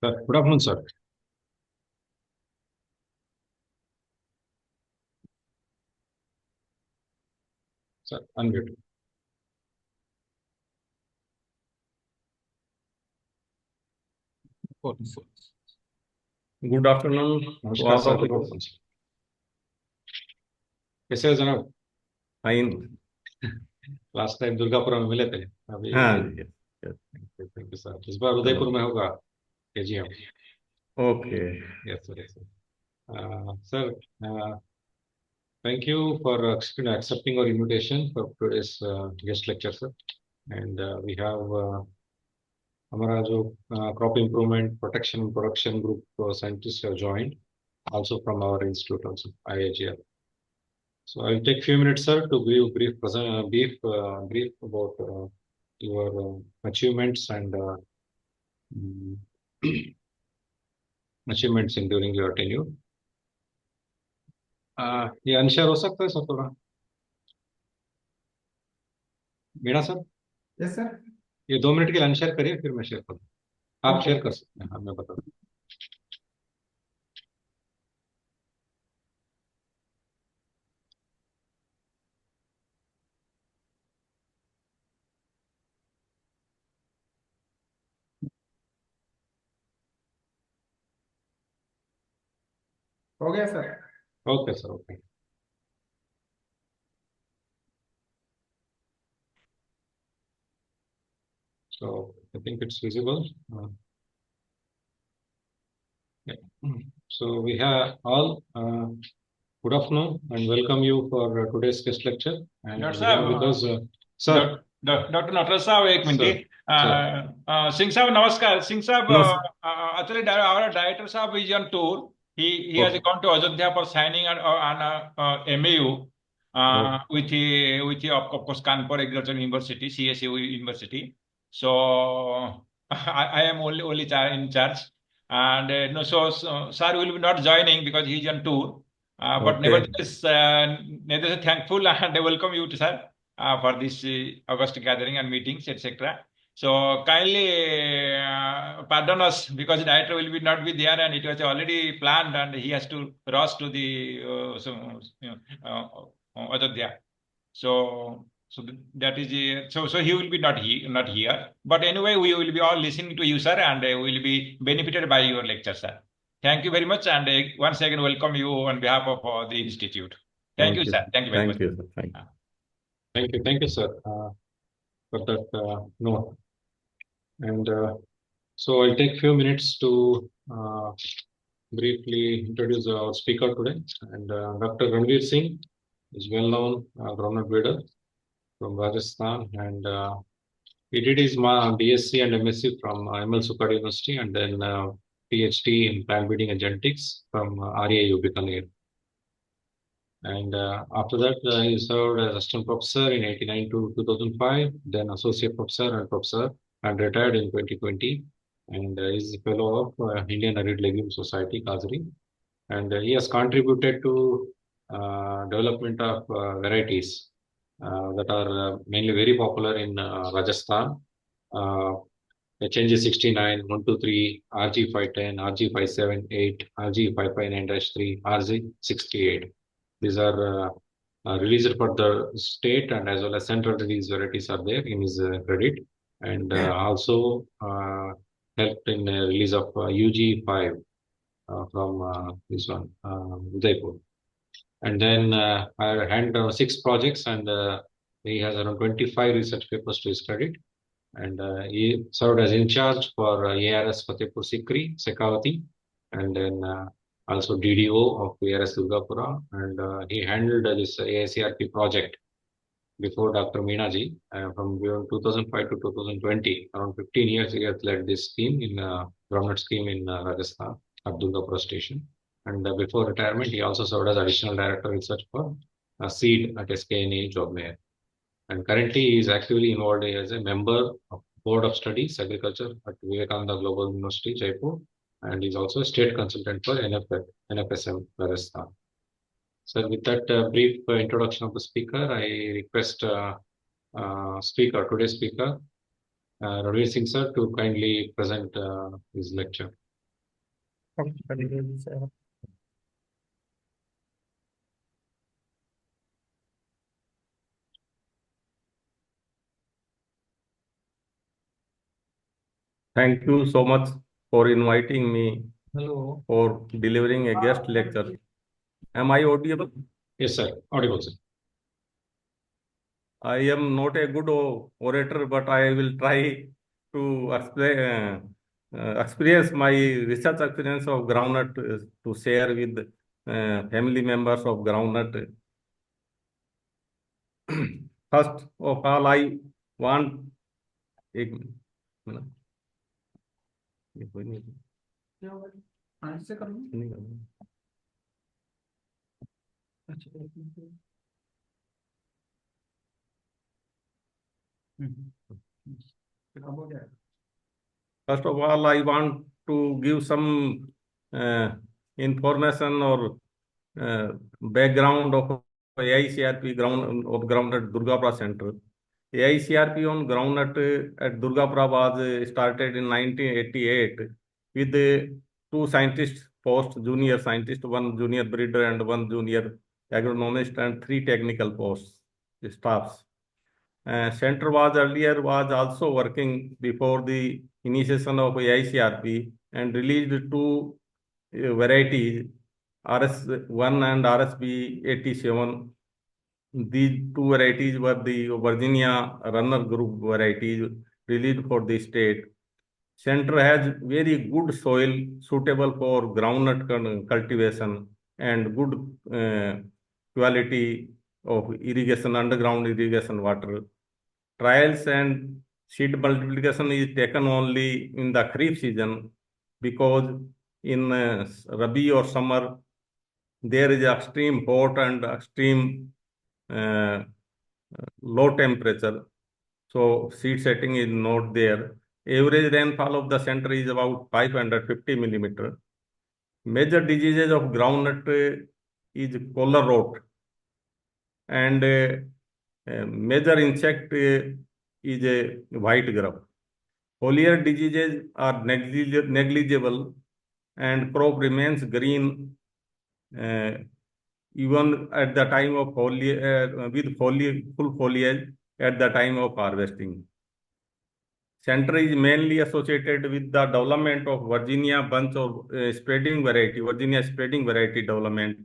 Sir, good afternoon, sir. Sir, unmute. Good afternoon नमस्कार sir, good afternoon. कैसे हो जनाब? फाइन। लास्ट टाइम दुर्गापुर में मिले थे अभी। हाँ। Thank you sir. इस बार उदयपुर में होगा KGM. Okay. Yes sir, yes sir. Sir, thank you for accepting our invitation for today's guest lecture, sir. And we have हमारा जो crop improvement protection and production group scientists have joined, also from our institute, also IIGR. So I'll take few minutes, sir, to brief about your achievements and mm, achievements in during your tenure. ये unshare हो सकता है sir थोड़ा? Meena sir, yes sir. ये 2 minute के लिए unshare करिए, फिर मैं शेयर करूँ। आप शेयर कर सकते हैं, हाँ मैं बता दूँ। हो गया sir. Okay sir, okay. So I think it's visible. Yeah. So we have all good afternoon and welcome you for today's guest lecture. And Dr. we have Saab, with us, sir. Dr. Natarajan साहब एक minute. Singh साहब नमस्कार. सिंह साहब, actually our director साहब is on tour. He has gone to Ajodhya for signing on MAU with of course Kanpur Agricultural University, CSU University. So I am only in charge, and no, so sir will be not joining because he is on tour. But nevertheless, thankful and welcome you to sir. For this August gathering and meetings, etc. So kindly pardon us because the director will not be there and it was already planned and he has to rush to the Ajodhya. So that is so he will be not here. But anyway, we will be all listening to you, sir, and we will be benefited by your lecture, sir. Thank you very much, and once again welcome you on behalf of the institute. Thank you, sir. Thank you very much. Thank you, sir. Thank you, sir, for that note. And so I'll take few minutes to briefly introduce our speaker today. And Dr. Ranveer Singh is well-known groundnut breeder from Rajasthan, and he did his BSc and MSc from ML Sukad University, and then PhD in plant breeding and genetics from RAU Bikaner. And after that, he served as assistant professor in 1989 to 2005, then associate professor, and retired in 2020. And is a fellow of Indian Arid Legume Society, Kazri. And he has contributed to development of varieties that are mainly very popular in Rajasthan. HNG69, 123, RG510, RG578, RG559-3, RG68. These are released for the state and as well as central release varieties are there in his credit, and also helped in release of UG5 from this one, Udaipur. And then I had 6 projects, and he has around 25 research papers to his credit. And he served as in charge for ARS Fatehpur Sikri, Sekawati, and then also DDO of ARS Durgapura, and he handled this AICRP project before Dr. Meenaji from 2005 to 2020. Around 15 years he has led this scheme in groundnut scheme in Rajasthan at Durgapura station. And before retirement, he also served as additional director research for seed at SKNA Jogmeyer. And currently he is actively involved as a member of Board of Studies Agriculture at Vivekananda Global University, Jaipur, and is also a state consultant for NFSM, Rajasthan. So with that brief introduction of the speaker, I request today's speaker, Ranveer Singh sir, to kindly present his lecture. Thank you so much for inviting me Hello. for delivering a guest lecture. Am I audible? Yes, sir. Audible, sir. I am not a good orator, but I will try to explain, experience my research experience of groundnut to share with family members of groundnut. First of all, I want एक minute ये कोई नहीं क्या हुआ? हाँ, इससे कर लूँ? नहीं करना। अच्छा, एक मिनट। अब हो गया? First of all, I want to give some information or background of AICRP ground at Durgapura Center. AICRP on groundnut at Durgapura was started in 1988 with two scientists posts, junior scientist, one junior breeder and one junior agronomist, and three technical posts staffs. Center was also working before the initiation of AICRP and released two varieties, RS1 and RSB87. These two varieties were the Virginia runner group varieties released for the state. Center has very good soil suitable for groundnut cultivation and good quality of irrigation, underground irrigation water. Trials and seed multiplication is taken only in the Kharif season because in Rabi or summer there is extreme hot and extreme uh, low temperature. So seed setting is not there. Average rainfall of the center is about 550 millimeter. Major diseases of groundnut is collar rot, and major insect is a white grub. Foliar diseases are negligible and crop remains green even at the time of full foliage at the time of harvesting. Center is mainly associated with the development of Virginia bunch of Virginia spreading variety development.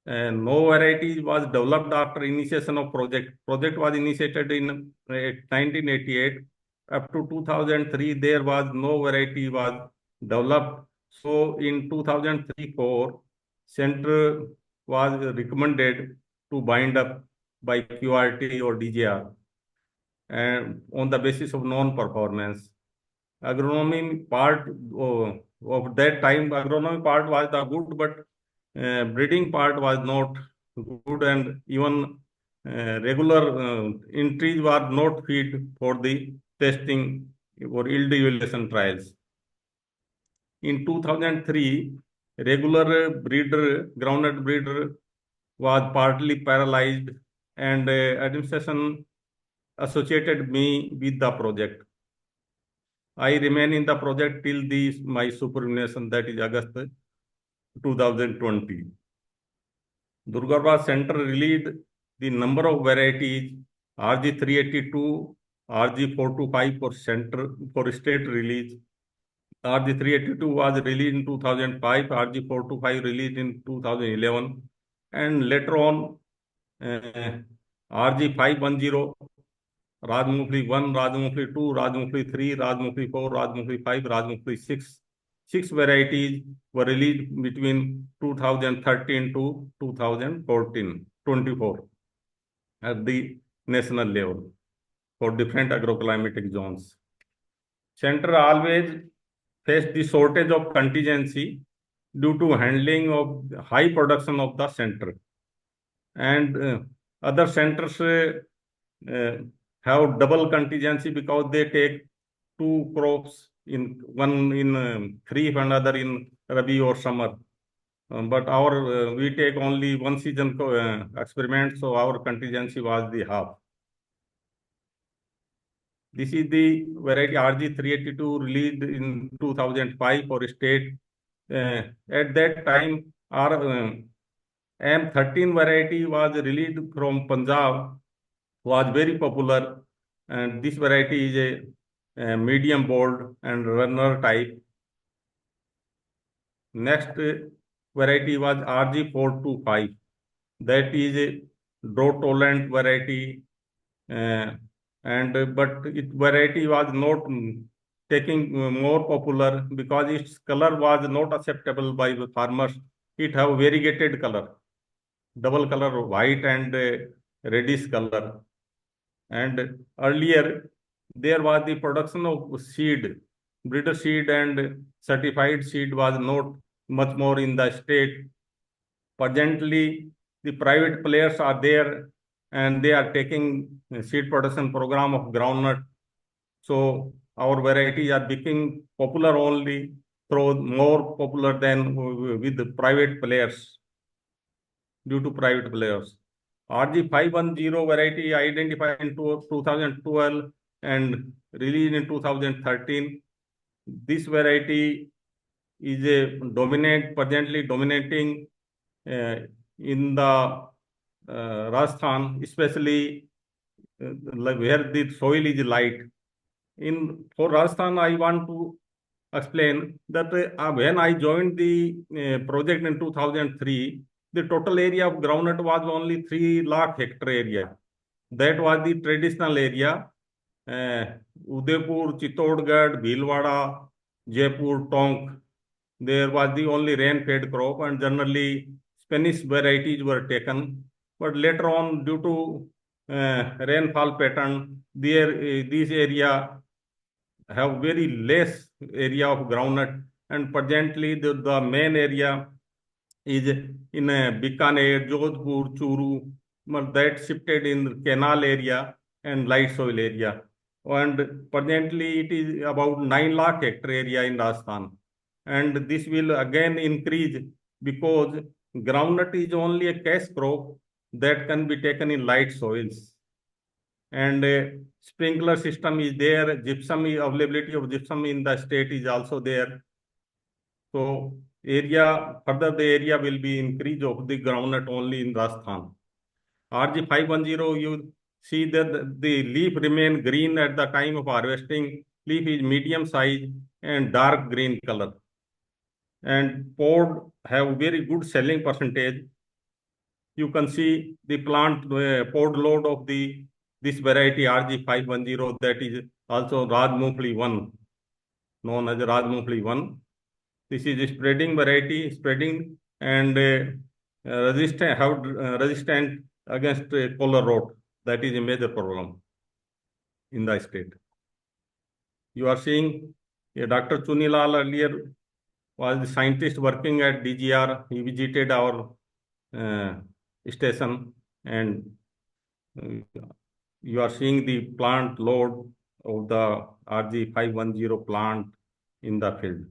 No variety was developed after initiation of project. Project was initiated in 1988. Up to 2003, there was no variety was developed. So in 2003-4, center was recommended to bind up by QRT or DJR, and on the basis of non-performance. Agronomy part of that time, agronomy part was the good, but breeding part was not good, and even regular entries were not feed for the testing or yield evaluation trials. In 2003, regular groundnut breeder was partly paralyzed, and administration associated me with the project. I remain in the project till my superannuation, that is August 2020. Durgapura Center released the number of varieties RG382, RG425 for state release. RG382 was released in 2005, RG425 released in 2011, and later on RG510, Rajmufli 1, Rajmufli 2, Rajmufli 3, Rajmufli 4, Rajmufli 5, Rajmufli 6. 6 varieties were released between 2013 to 2024 at the national level for different agroclimatic zones. Center always faced the shortage of contingency due to handling of high production of the center. And other centers have double contingency because they take two crops, one in Kharif and other in Rabi or summer. But we take only one season experiment, so our contingency was the half. This is the variety RG382 released in 2005 for state. At that time, our M13 variety was released from Punjab, was very popular, and this variety is a medium bold and runner type. Next variety was RG425. That is a drought tolerant variety, but its variety was not taking more popular because its color was not acceptable by the farmers. It have variegated color, double color, white and reddish color. And earlier there was the production of seed, breeder seed and certified seed was not much more in the state. Presently, the private players are there and they are taking seed production program of groundnut. So our varieties are becoming popular only through more popular than with the private players due to private players. RG510 variety identified in 2012 and released in 2013. This variety is a presently dominating in the Rajasthan, especially where the soil is light. For Rajasthan, I want to explain that when I joined the project in 2003, the total area of groundnut was only 3 lakh hectare area. That was the traditional area. Udaipur, Chittorgarh, Bhilwara, Jaipur, Tonk. There was the only rain-fed crop, and generally Spanish varieties were taken. But later on, due to rainfall pattern, these area have very less area of groundnut, and presently the main area is in Bikaner, Jodhpur, Churu, but that shifted in canal area and light soil area. And presently it is about 9 lakh hectare area in Rajasthan. And this will again increase because groundnut is only a cash crop that can be taken in light soils. And sprinkler system is there, availability of gypsum in the state is also there. So further the area will be increase of the groundnut only in Rajasthan. RG510, you see that the leaf remain green at the time of harvesting. Leaf is medium size and dark green color. And pod have very good selling percentage. You can see the plant pod load of this variety RG510, that is also Rajmufli 1, known as Rajmufli 1. This is a spreading variety, spreading and resistant against collar rot. That is a major problem in the state. You are seeing Dr. Chunilal earlier was the scientist working at DGR. He visited our station, and you are seeing the plant load of the RG510 plant in the field.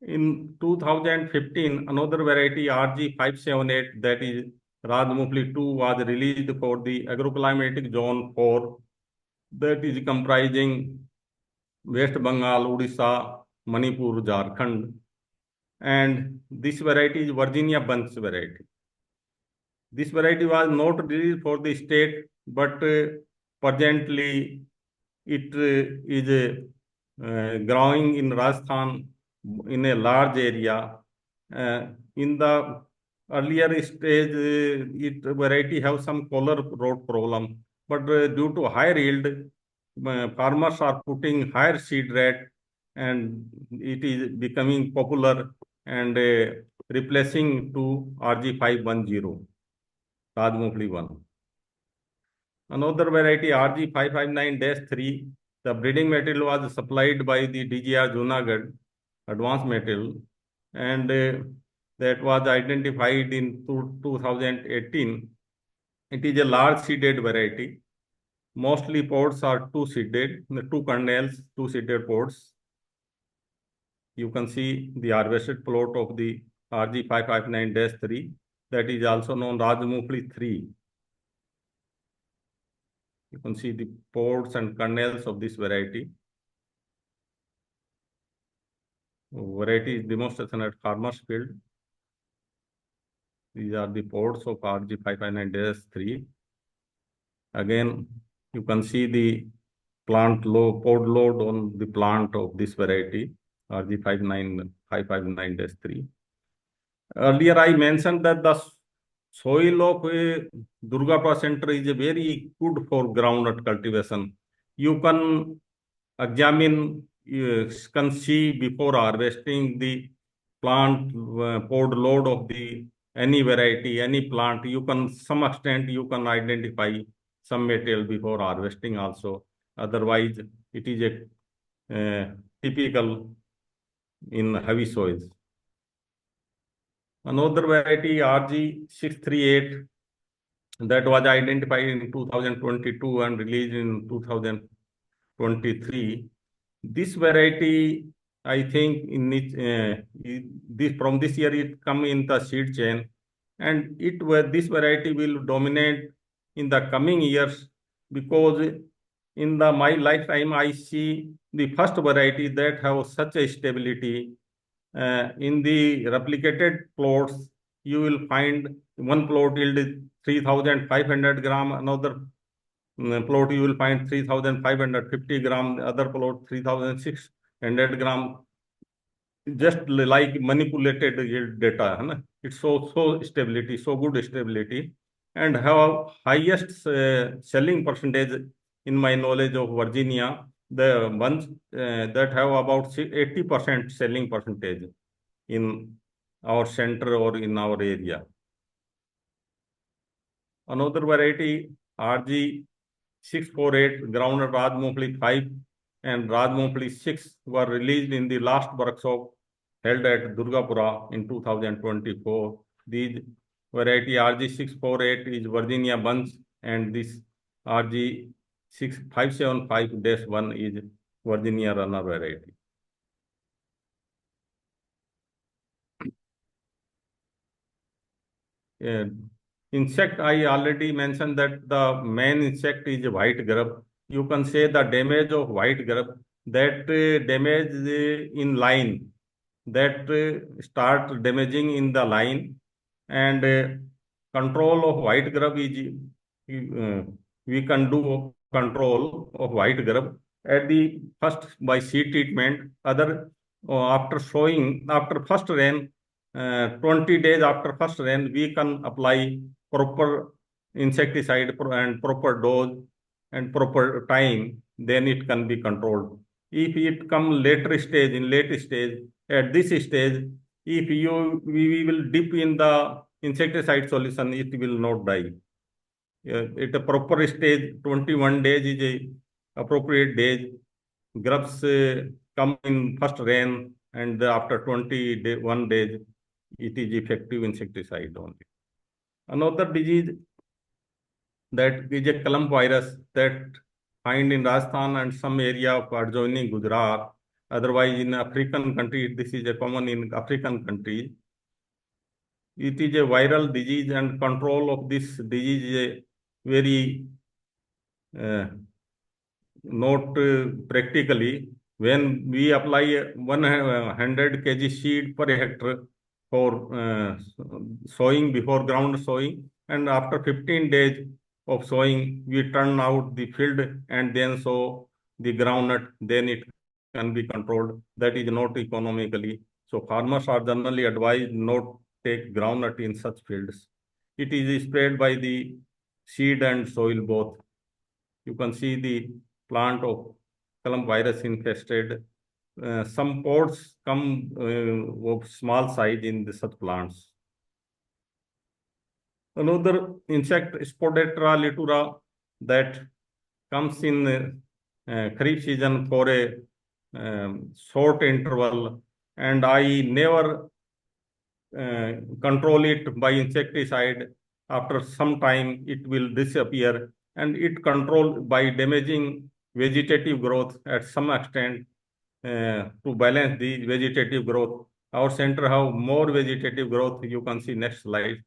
In 2015, another variety RG578, that is Rajmufli 2, was released for the agroclimatic zone 4, that is comprising West Bengal, Odisha, Manipur, Jharkhand. And this variety is Virginia bunch variety. This variety was not released for the state, but presently it is growing in Rajasthan in a large area. In the earlier stage, variety have some color rot problem, but due to higher yield, farmers are putting higher seed rate, and it is becoming popular and replacing to RG510, Rajmufli 1. Another variety RG559-3, the breeding material was supplied by the DGR Junagadh, advanced material, and that was identified in 2018. It is a large seeded variety. Mostly pods are two-seeded, two kernels, two-seeded pods. You can see the harvested plot of the RG559-3, that is also known Rajmufli 3. You can see the pods and kernels of this variety. Variety is demonstration at farmer's field. These are the pods of RG559-3. Again, you can see the plant load, pod load on the plant of this variety, RG559-3. Earlier, I mentioned that the soil of Durgapur Center is very good for groundnut cultivation. You can examine, you can see before harvesting the plant pod load of the any variety, any plant. You can, some extent, you can identify some material before harvesting also. Otherwise, it is a typical in heavy soils. Another variety, RG638, that was identified in 2022 and released in 2023. This variety, I think, in it, this from this year it come in the seed chain, and this variety will dominate in the coming years, because in my lifetime I see the first variety that have such a stability. In the replicated plots, you will find one plot yield 3,500 gram, another plot you will find 3,550 gram, other plot 3,600 gram. Just like manipulated yield data, it's so stability, so good stability, and have highest selling percentage in my knowledge of Virginia. The ones that have about 80% selling percentage in our center or in our area. Another variety, RG648, groundnut Rajmufli 5 and Rajmufli 6 were released in the last workshop held at Durgapura in 2024. These variety RG648 is Virginia bunch, and this RG6575-1 is Virginia runner variety. Insect, I already mentioned that the main insect is white grub. You can say the damage of white grub, that damage in line, that start damaging in the line, and control of white grub is, we can do control of white grub at the first by seed treatment, other after sowing, after first rain, 20 days after first rain, we can apply proper insecticide and proper dose and proper time, then it can be controlled. If it come later stage, in late stage, at this stage, if we will dip in the insecticide solution, it will not die. At a proper stage, 21 days is a appropriate days. Grubs come in first rain, and after 21 days, it is effective insecticide only. Another disease that is a clump virus that find in Rajasthan and some area of adjoining Gujarat. Otherwise, in African countries, this is a common in African countries. It is a viral disease, and control of this disease is a very not practically. When we apply 100 kg seed per hectare for sowing, before ground sowing, and after 15 days of sowing, we turn out the field and then sow the groundnut, then it can be controlled. That is not economically. So farmers are generally advised not take groundnut in such fields. It is spread by the seed and soil both. You can see the plant of clump virus infested. Some pods come of small size in such plants. Another insect, Spodetra litura, that comes in Kharif season for a short interval, and I never control it by insecticide. After some time, it will disappear, and it controlled by damaging vegetative growth at some extent to balance the vegetative growth. Our center have more vegetative growth. You can see next slide.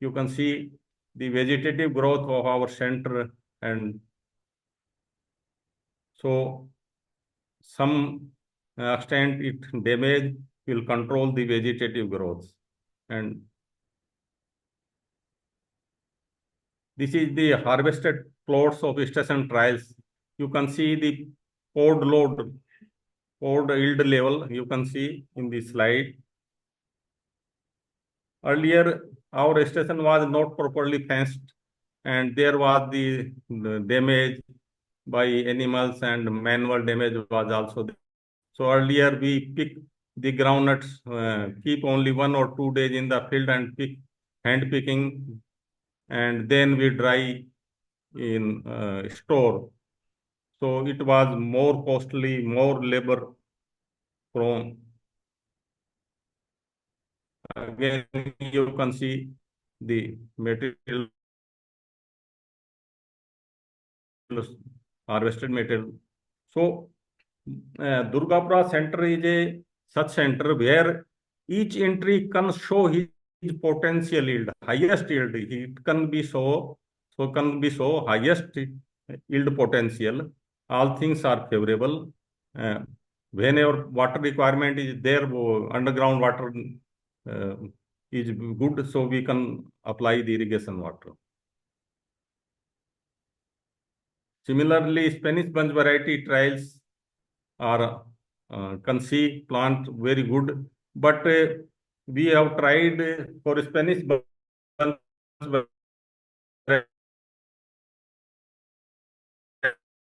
You can see the vegetative growth of our center, and So some extent it damage will control the vegetative growth. And this is the harvested plots of station trials. You can see the pod load, pod yield level, you can see in the slide. Earlier, our station was not properly fenced, and there was the damage by animals, and manual damage was also there. So earlier we pick the groundnuts, keep only 1 or 2 days in the field and pick, hand picking, and then we dry in store. So it was more costly, more labor prone. Again, you can see the material, harvested material. So Durgapura center is a such center where each entry can show his potential yield, highest yield. It can be so highest yield potential. All things are favorable. Whenever water requirement is there, underground water is good, so we can apply the irrigation water. Similarly, Spanish bunch variety trials are can see plant very good, but we have tried for Spanish bunch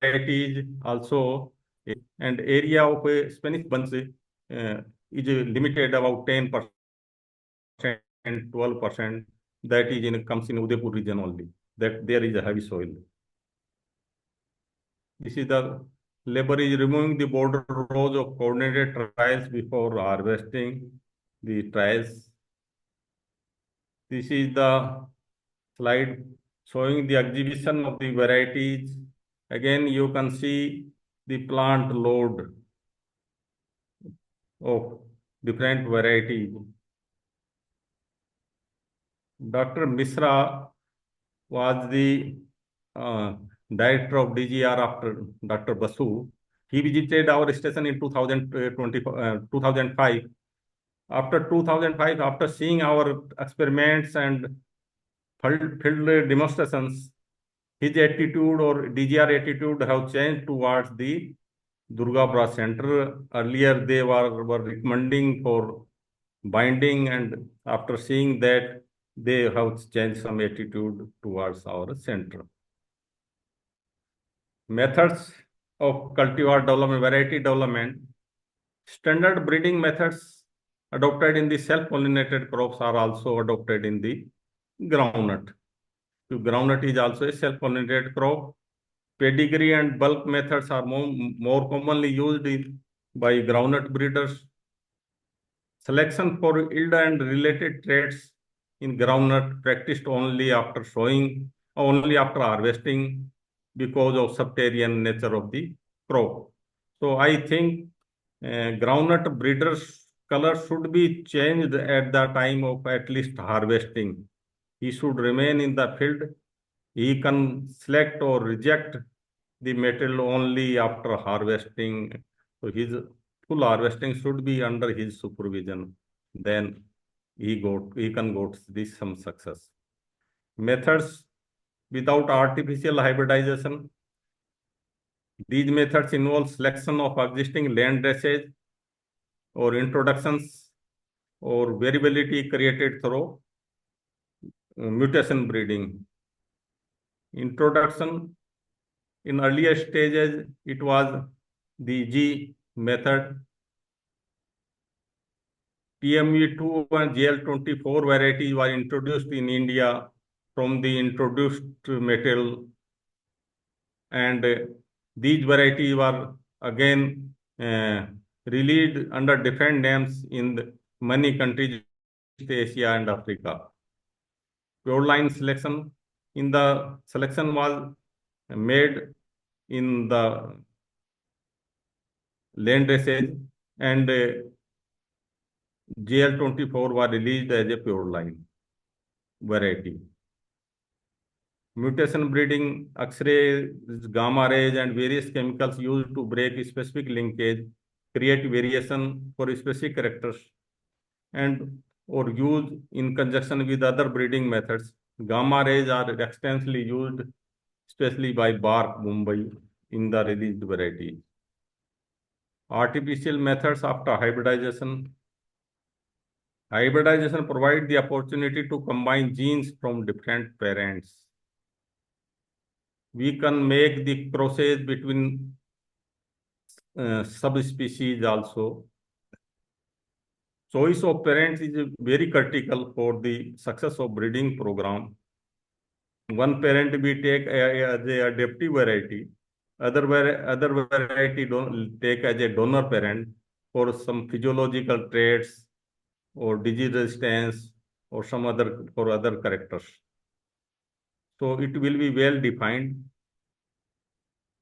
varieties also, and area of a Spanish bunch is limited about 10% and 12%. That is comes in Udaipur region only. That there is a heavy soil. This is the labor is removing the border rows of coordinated trials before harvesting the trials. This is the slide showing the exhibition of the varieties. Again, you can see the plant load of different varieties. Dr. Misra was the director of DGR after Dr. Basu. He visited our station in 2005. After 2005, after seeing our experiments and field demonstrations, his attitude or DGR attitude have changed towards the Durgapura Center. Earlier, they were recommending for binding, and after seeing that, they have changed some attitude towards our center. Methods of cultivar development, variety development. Standard breeding methods adopted in the self-pollinated crops are also adopted in the groundnut. So groundnut is also a self-pollinated crop. Pedigree and bulk methods are more commonly used by groundnut breeders. Selection for yield and related traits in groundnut practiced only after harvesting because of sectarian nature of the crop. So I think groundnut breeders' color should be changed at the time of at least harvesting. He should remain in the field. He can select or reject the material only after harvesting. So his full harvesting should be under his supervision. Then he can go to some success. Methods without artificial hybridization. These methods involve selection of existing land drainage or introductions or variability created through mutation breeding. Introduction, in earlier stages, it was the G method. TME2 and GL24 varieties were introduced in India from the introduced material, and these varieties were again released under different names in many countries, Asia and Africa. Pure line selection, in the selection was made in the land drainage, and GL24 was released as a pure line variety. mutation breeding, X-ray, gamma rays, and various chemicals used to break specific linkage, create variation for specific characters, and or used in conjunction with other breeding methods. Gamma rays are extensively used, especially by bark Mumbai, in the released varieties. Artificial methods after hybridization. Hybridization provides the opportunity to combine genes from different parents. We can make the crosses between subspecies also. Choice of parents is very critical for the success of breeding program. One parent we take as a adaptive variety, other variety don't take as a donor parent for some physiological traits or disease resistance or some other for other characters. So it will be well defined.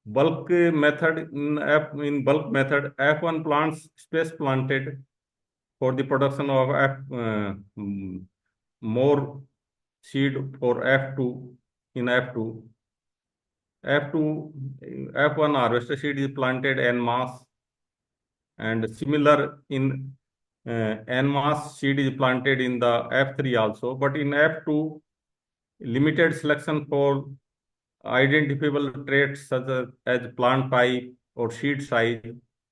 Bulk method in bulk method, F1 plants space planted for the production of more seed for F2 in F2. F1 harvester seed is planted en masse, and similar in en masse seed is planted in the F3 also. But in F2, limited selection for identifiable traits such as plant type or seed size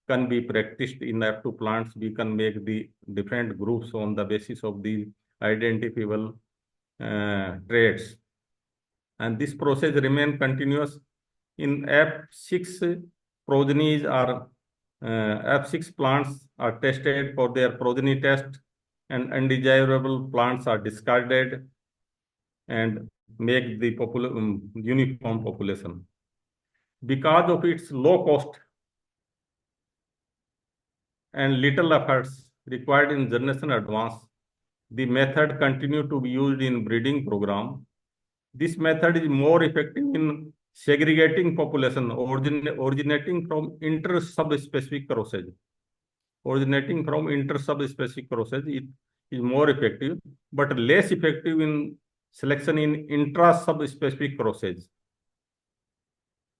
can be practiced in F2 plants. We can make the different groups on the basis of the identifiable traits. And this process remain continuous. In F6 progenies are F6 plants are tested for their progeny test, and undesirable plants are discarded and make the uniform population. Because of its low cost and little efforts required in generation advance, the method continue to be used in breeding program. This method is more effective in segregating population originating from inter-subspecific crosses. Originating from inter-subspecific crosses, it is more effective, but less effective in selection in intra-subspecific crosses.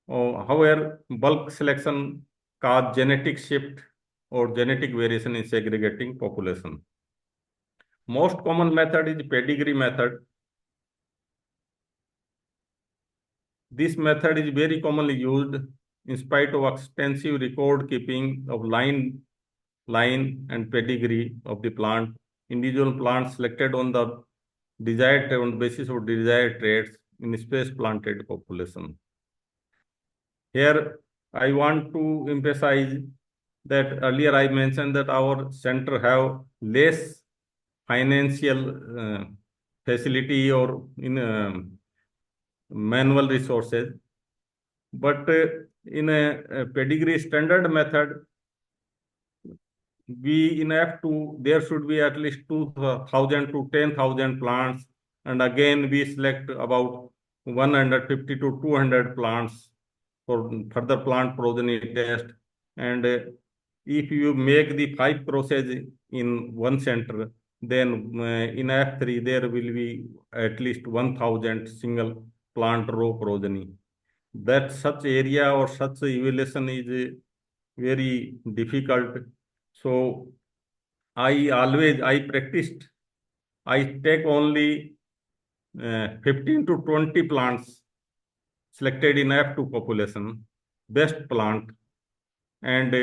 However, bulk selection cause genetic shift or genetic variation in segregating population. Most common method is pedigree method. This method is very commonly used in spite of extensive record keeping of line and pedigree of the plant. Individual plants selected on the basis of desired traits in space planted population. Here, I want to emphasize that earlier I mentioned that our center have less financial facility or in manual resources, but in a pedigree standard method, we in F2 there should be at least 2,000 to 10,000 plants, and again we select about 150 to 200 plants for further plant progeny test. And if you make the 5 crosses in one center, then in F3 there will be at least 1,000 single plant row progeny. That such area or such evaluation is very difficult. So I practiced, I take only 15 to 20 plants selected in F2 population, best plant, and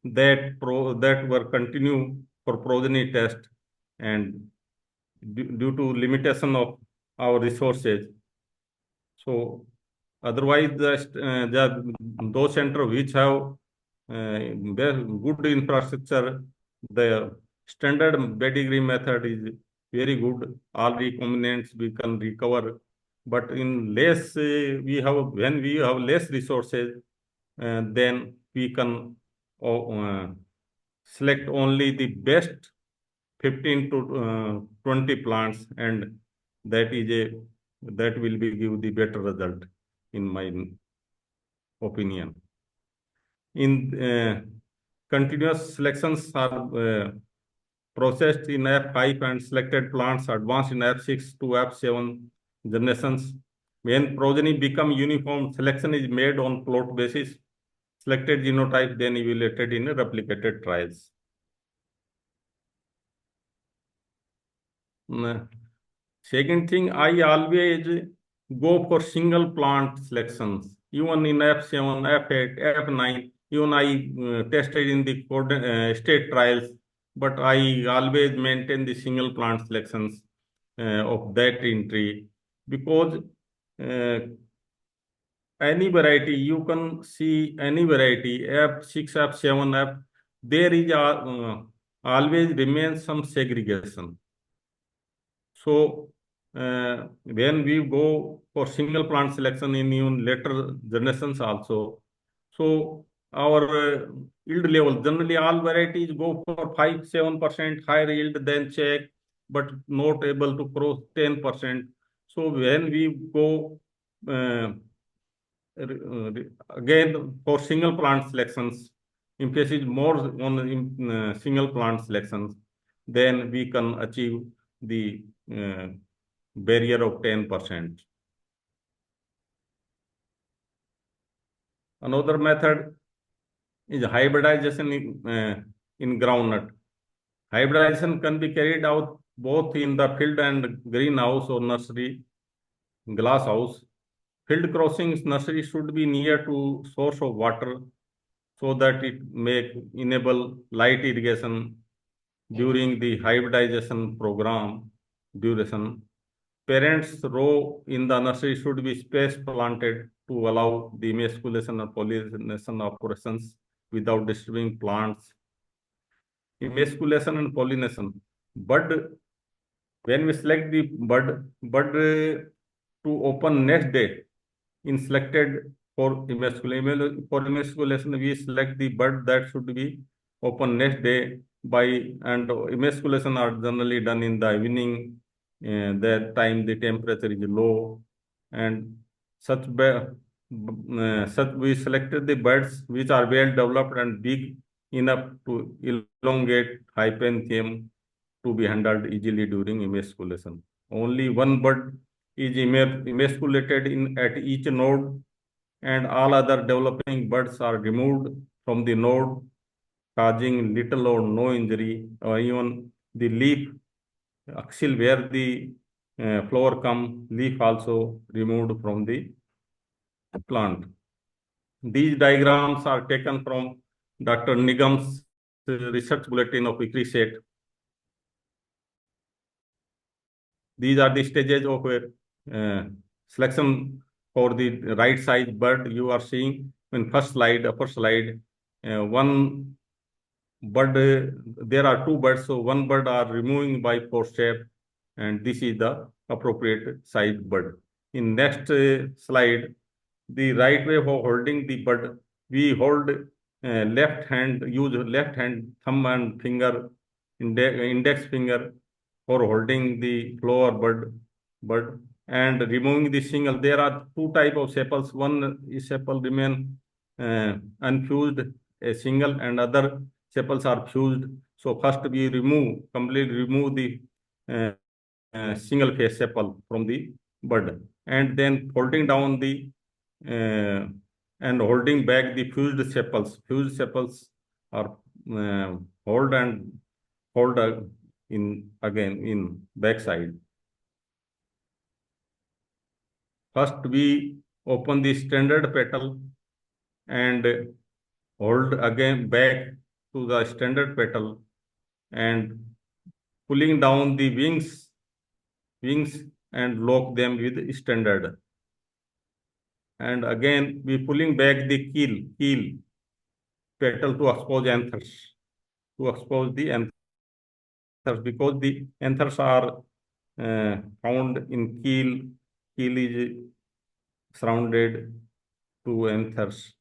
that were continue for progeny test, and due to limitation of our resources. So otherwise, those centers which have good infrastructure, the standard pedigree method is very good. All recombinants we can recover, but in less when we have less resources, then we can select only the best 15 to 20 plants, and that will be give the better result in my opinion. In continuous selections are processed in F5 and selected plants advanced in F6 to F7 generations. When progeny become uniform, selection is made on plot basis. Selected genotype then evaluated in replicated trials. Second thing, I always go for single plant selections. Even in F7, F8, F9, even I tested in the state trials, but I always maintain the single plant selections of that entry, because any variety, you can see any variety, F6, F7, F, there is always remains some segregation. So when we go for single plant selection in even later generations also, so our yield level, generally all varieties go for 5-7% higher yield than check, but not able to cross 10%. So when we go again for single plant selections, emphasis more on single plant selections, then we can achieve the barrier of 10%. Another method is hybridization in groundnut. Hybridization can be carried out both in the field and greenhouse or nursery, glass house. Field crossings nursery should be near to source of water so that it may enable light irrigation during the hybridization program duration. Parents row in the nursery should be space planted to allow the emasculation or pollination operations without disturbing plants. Emasculation and pollination. Bud, when we select the bud to open next day, in selected for emasculation, we select the bud that should be open next day and emasculation are generally done in the evening. That time the temperature is low, and such we selected the buds which are well developed and big enough to elongate hypanthium to be handled easily during emasculation. Only one bud is emasculated at each node, and all other developing buds are removed from the node, causing little or no injury, or even the leaf axil where the flower come, leaf also removed from the plant. These diagrams are taken from Dr. Nigam's research bulletin of ICAR set. These are the stages of selection for the right size bud. You are seeing in first slide, upper slide, one bud, there are two buds, so one bud are removing by forceps, and this is the appropriate size bud. In next slide, the right way of holding the bud, we hold left hand, use left hand, thumb and finger, index finger for holding the flower bud and removing the single. There are two type of sepals. One sepal remain unfused, a single, and other sepals are fused. So first we completely remove the single phase sepal from the bud, and then folding down the and holding back the fused sepals. Fused sepals are hold in again in back side. First we open the standard petal and hold again back to the standard petal and pulling down the wings and lock them with standard. And again we pulling back the keel petal to expose anthers, because the anthers are found in keel. Keel is surrounded to anthers.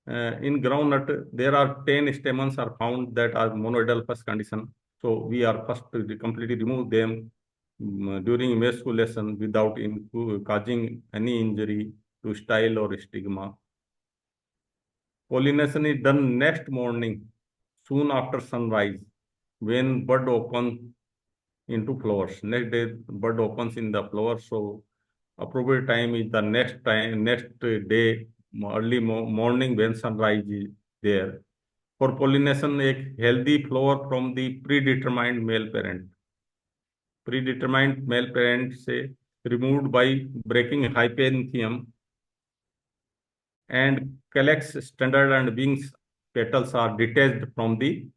In groundnut, there are 10 stamens are found that are monoidal first condition. So we are first to completely remove them during emasculation without causing any injury to style or stigma. Pollination is done next morning, soon after sunrise, when bud open into flowers. Next day, bud opens in the flower. So appropriate time is the next day, early morning when sunrise is there. For pollination, a healthy flower from the predetermined male parent. Predetermined male parent say removed by breaking hypanthium and calyx, standard and wings petals are detached from the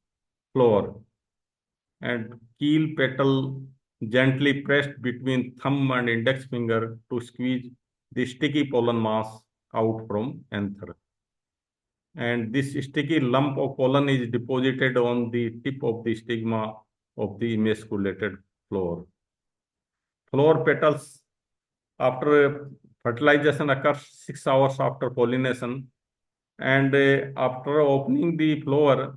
flower, and keel petal gently pressed between thumb and index finger to squeeze the sticky pollen mass out from anther. And this sticky lump of pollen is deposited on the tip of the stigma of the emasculated flower. Flower petals after fertilization occurs 6 hours after pollination, and after opening the flower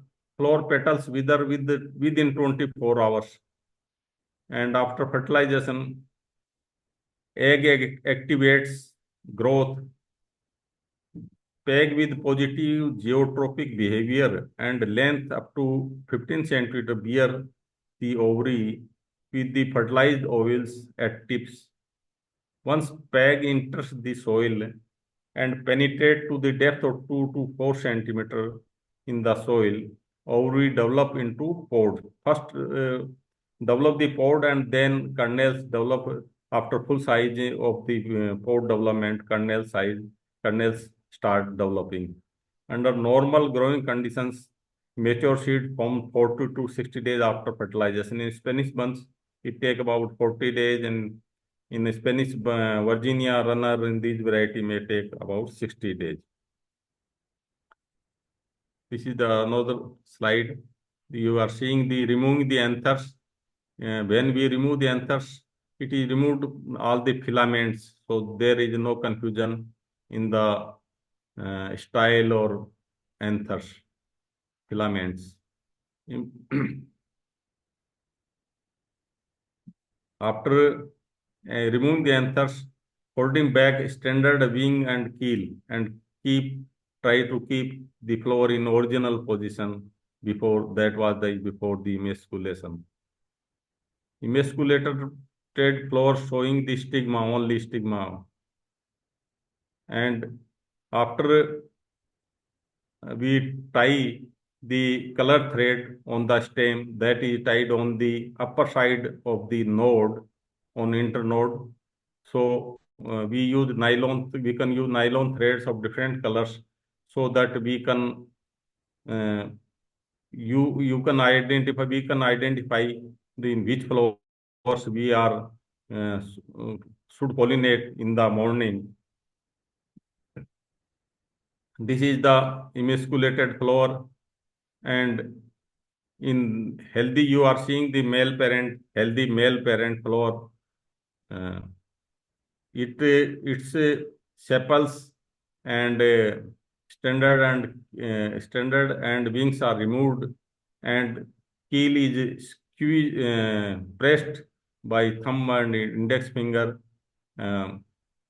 petals wither within 24 hours. And after fertilization, egg activates growth. Peg with positive geotropic behavior and length up to 15 centimeter bear the ovary with the fertilized ovules at tips. Once peg enters the soil and penetrate to the depth of 2 to 4 centimeter in the soil, ovary develop into pod. First develop the pod and then kernels develop. After full size of the pod development, kernels start developing. Under normal growing conditions, mature seed form 40 to 60 days after fertilization. In Spanish months, it take about 40 days, and in Spanish Virginia runner in this variety may take about 60 days. This is another slide. You are seeing the removing the anthers. When we remove the anthers, it is removed all the filaments. So there is no confusion in the style or anthers, filaments. After removing the anthers, holding back standard wing and keel, and try to keep the flower in original position before the emasculation. Emasculated flower showing the stigma, only stigma. And after we tie the color thread on the stem that is tied on the upper side of the node on internode. So we can use nylon threads of different colors so that we can we can identify in which flowers we are should pollinate in the morning. This is the emasculated flower, and in healthy you are seeing the healthy male parent flower. Its sepals and standard and wings are removed, and keel is pressed by thumb and index finger.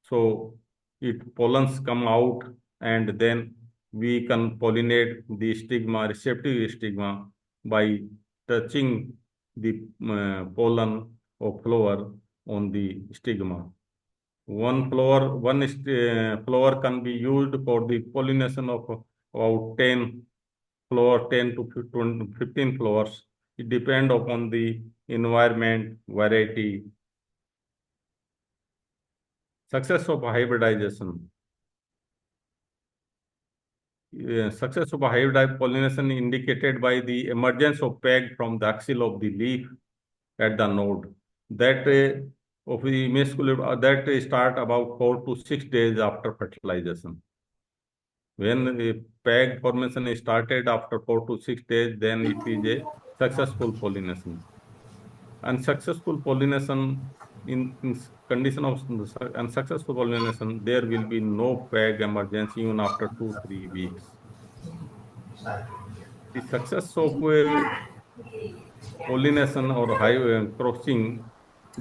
So pollens come out, and then we can pollinate the receptive stigma by touching the pollen of flower on the stigma. One flower can be used for the pollination of about 10 to 15 flowers. It depends upon the environment, variety. Success of hybridization. Success of hybrid pollination indicated by the emergence of peg from the axil of the leaf at the node. That of the emasculate that start about 4 to 6 days after fertilization. When the peg formation is started after 4 to 6 days, then it is a successful pollination. Unsuccessful pollination, in condition of unsuccessful pollination, there will be no peg emergence even after 2-3 weeks. The success of pollination or crossing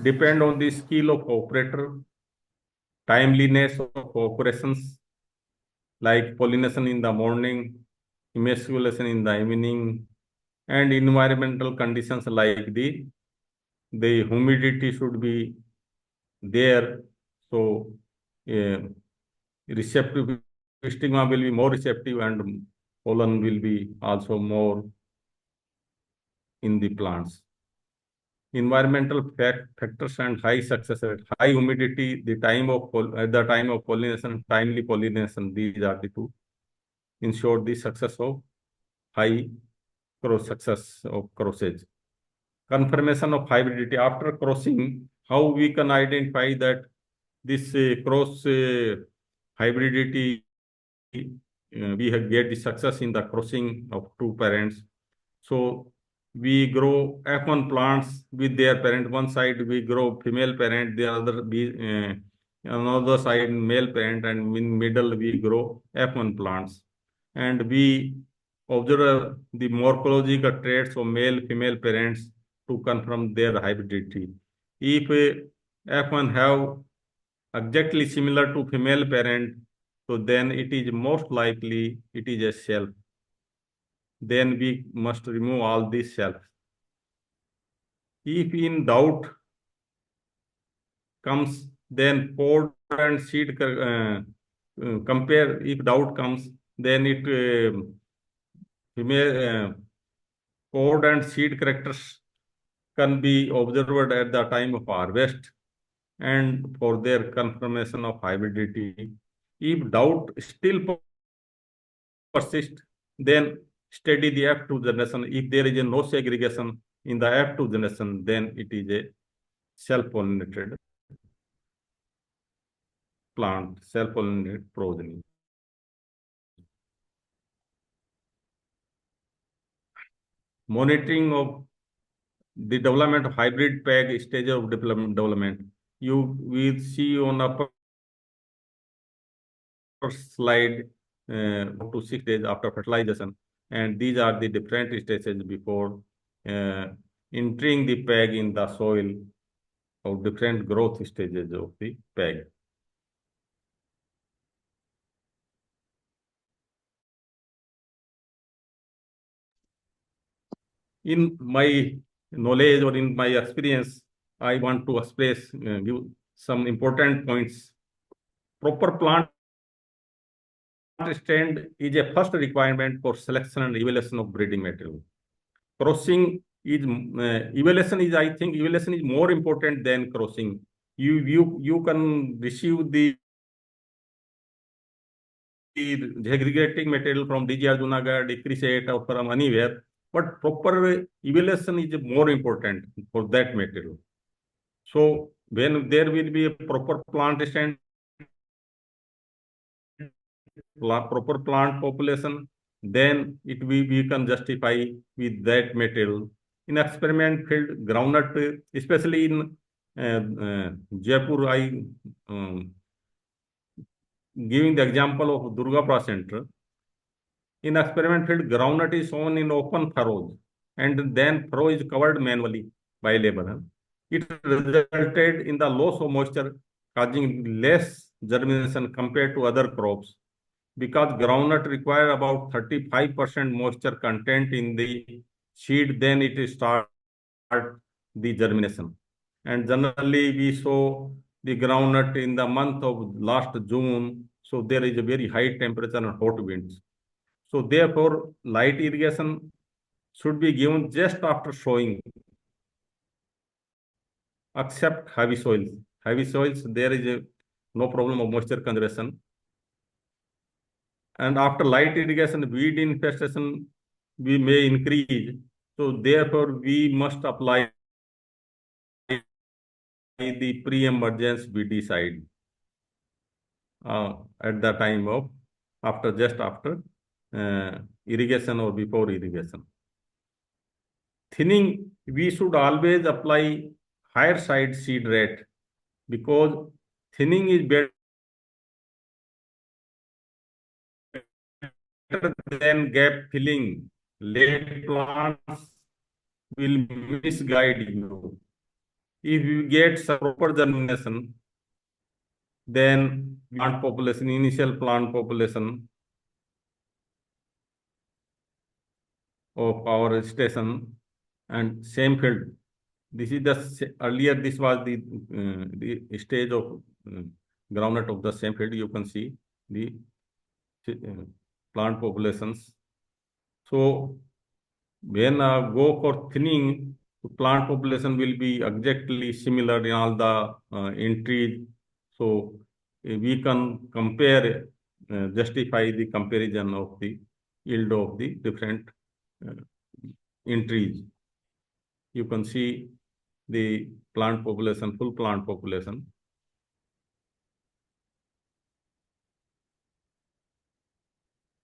depend on the skill of operator, timeliness of operations like pollination in the morning, emasculation in the evening, and environmental conditions like the the humidity should be there. So receptive stigma will be more receptive and pollen will be also more in the plants. Environmental factors and high success rate, high humidity, at the time of pollination, timely pollination, these are the two ensure the success of high success of crossage. Confirmation of hybridity after crossing, how we can identify that this cross hybridity, we have get the success in the crossing of two parents. So we grow F1 plants with their parent. One side we grow female parent, the other another side male parent, and in middle we grow F1 plants. And we observe the morphological traits of male female parents to confirm their hybridity. If F1 have exactly similar to female parent, so then it is most likely it is a shelf. Then we must remove all these shelves. If in doubt comes, then pod and seed compare. If doubt comes, then it pod and seed characters can be observed at the time of harvest and for their confirmation of hybridity. If doubt still persists, then study the F2 generation. If there is no segregation in the F2 generation, then it is a self-pollinated plant, self-pollinated progeny. Monitoring of the development of hybrid PEG stage of development. You will see on upper slide 4 to 6 days after fertilization, and these are the different stages before entering the PEG in the soil of different growth stages of the PEG. In my knowledge or in my experience, I want to express, give some important points. Proper plant stand is a first requirement for selection and evaluation of breeding material. Crossing is evaluation is, I think evaluation is more important than crossing. You can receive the aggregating material from DGR Junagadh, ICAR-IIGR or from anywhere, but proper evaluation is more important for that material. So when there will be a proper plant stand, proper plant population, then we can justify with that material. In experiment field, groundnut, especially in Jaipur, I giving the example of Durgapura Center. In experiment field, groundnut is sown in open furrows, and then furrow is covered manually by labor. It resulted in the loss of moisture, causing less germination compared to other crops. Because groundnut require about 35% moisture content in the seed, then it start the germination. And generally we saw the groundnut in the month of last June, so there is a very high temperature and hot winds. So therefore, light irrigation should be given just after sowing, except heavy soils. Heavy soils, there is no problem of moisture conservation. And after light irrigation, weed infestation we may increase. So therefore, we must apply the pre-emergence weedicide at the time of just after irrigation or before irrigation. Thinning, we should always apply higher side seed rate because thinning is better than gap filling. Late plants will misguide you. If you get some proper germination, then plant population, initial plant population of our station and same field, This is earlier. This was the stage of groundnut of the same field. You can see the plant populations. So when go for thinning, plant population will be exactly similar in all the entries. So we can compare, justify the comparison of the yield of the different entries. You can see the plant population, full plant population.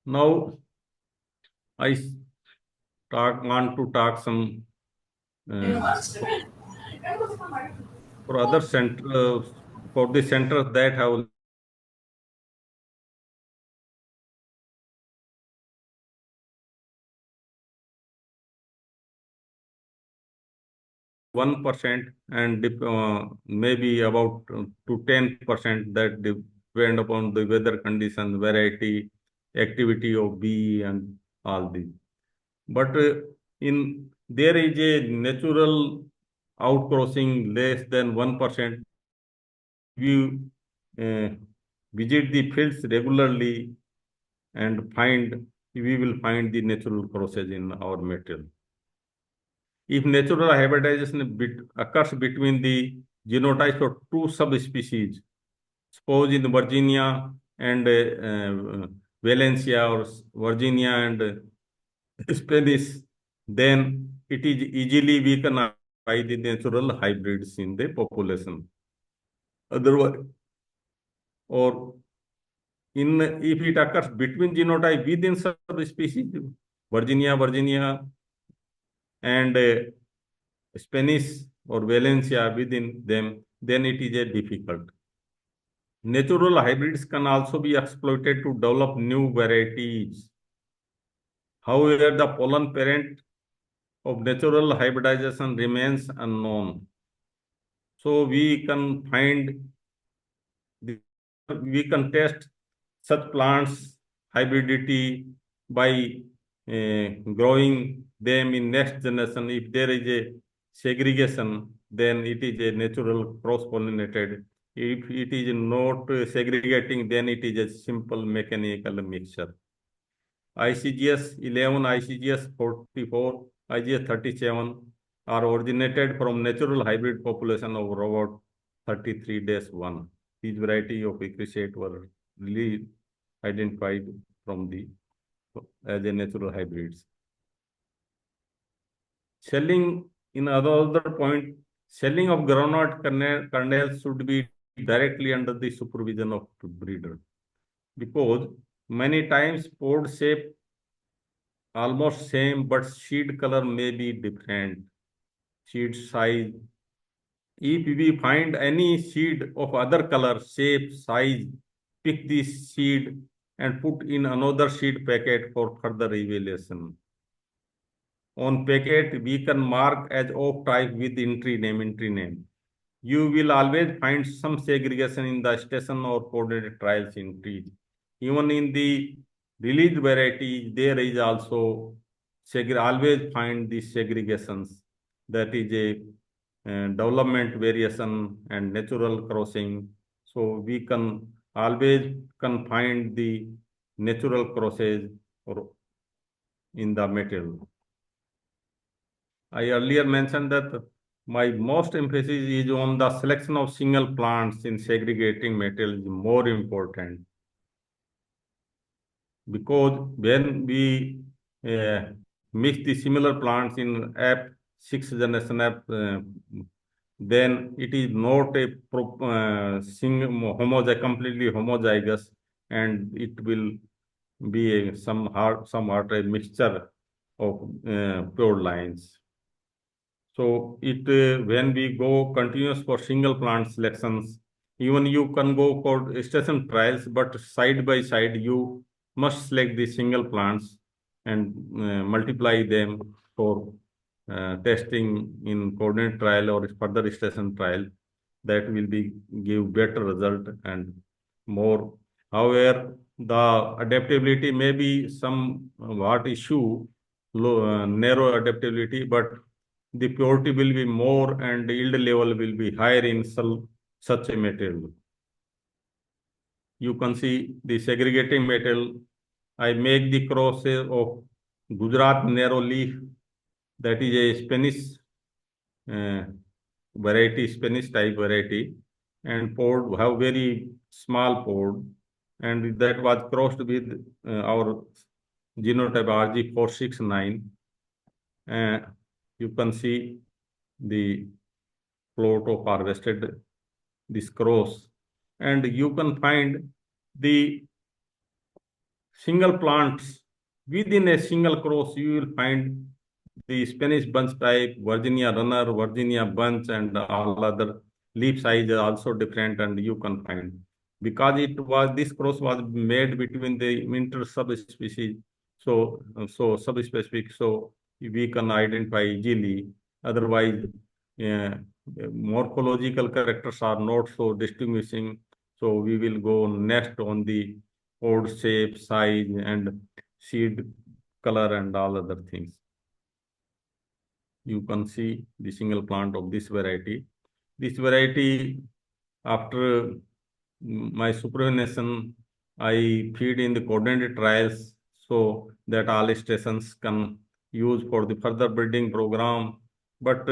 Now I want to talk some for other center, for the centers that have 1% and maybe about to 10% that depend upon the weather conditions, variety, activity of bee and all these. But there is a natural outcrossing less than 1%. You visit the fields regularly and we will find the natural crosses in our material. If natural hybridization occurs between the genotypes of two subspecies, suppose in Virginia and Valencia, or Virginia and Spanish, then it is easily we can identify the natural hybrids in the population. Otherwise, or if it occurs between genotype within subspecies, Virginia and Spanish or Valencia within them, then it is a difficult. Natural hybrids can also be exploited to develop new varieties. However, the pollen parent of natural hybridization remains unknown. So we can test such plants hybridity by growing them in next generation. If there is a segregation, then it is a natural cross-pollinated. If it is not segregating, then it is a simple mechanical mixture. ICGS 11, ICGS 44, IGS 37 are originated from natural hybrid population of robot 33-1. These variety of ecrisate were really identified from as a natural hybrids. Shelling, in other point, shelling of groundnut kernels should be directly under the supervision of breeder, because many times pod shape almost same, but seed color may be different. Seed size. If we find any seed of other color, shape, size, pick this seed and put in another seed packet for further evaluation. On packet, we can mark as off type with entry name. You will always find some segregation in the station or coordinated trials entries. Even in the released varieties, there is also always find these segregations. That is a development variation and natural crossing. So we can always find the natural crosses or in the material. I earlier mentioned that my most emphasis is on the selection of single plants in segregating material is more important, because when we mix the similar plants in sixth generation then it is not a completely homozygous, and it will be somewhat a mixture of pure lines. So when we go continuous for single plant selections, even you can go for station trials, but side by side you must select the single plants and multiply them for testing in coordinate trial or further station trial. That will give better result and more. However, the adaptability may be some issue, narrow adaptability, but the purity will be more and the yield level will be higher in such a material. You can see the segregating metal. I make the cross of Gujarat narrow leaf, that is a Spanish variety, Spanish type variety, and pod have very small pod, and that was crossed with our genotype RG469. You can see the plot of harvested this cross, and you can find the single plants within a single cross. You will find the Spanish bunch type, Virginia runner, Virginia bunch, and all other leaf size are also different, and you can find because this cross was made between the inter subspecies, so subspecific, so we can identify easily. Otherwise, morphological characters are not so distinguishing. So we will go next on the pod shape, size, and seed color, and all other things. You can see the single plant of this variety. This variety, after my supervision, I feed in the coordinated trials so that all stations can use for the further breeding program. But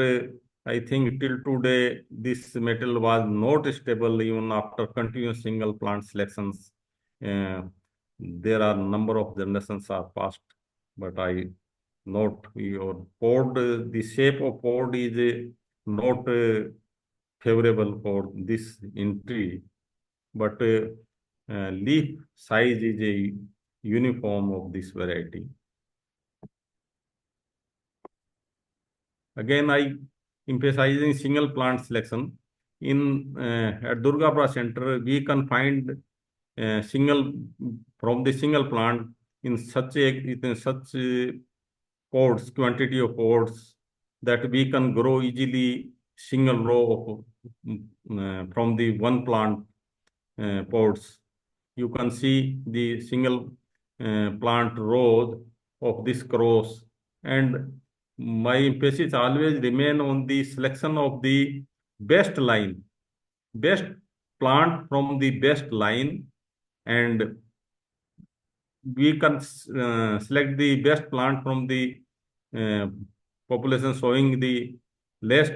I think till today, this metal was not stable even after continuous single plant selections. There are number of generations are passed, but I note your pod, the shape of pod is not favorable for this entry, but leaf size is a uniform of this variety. Again, I emphasizing single plant selection. In at Durgapura Center, we can find from the single plant in such pods, quantity of pods, that we can grow easily single row of from the one plant pods. You can see the single plant rows of this cross, and my emphasis always remain on the selection of the best line, best plant from the best line, and we can select the best plant from the population showing the less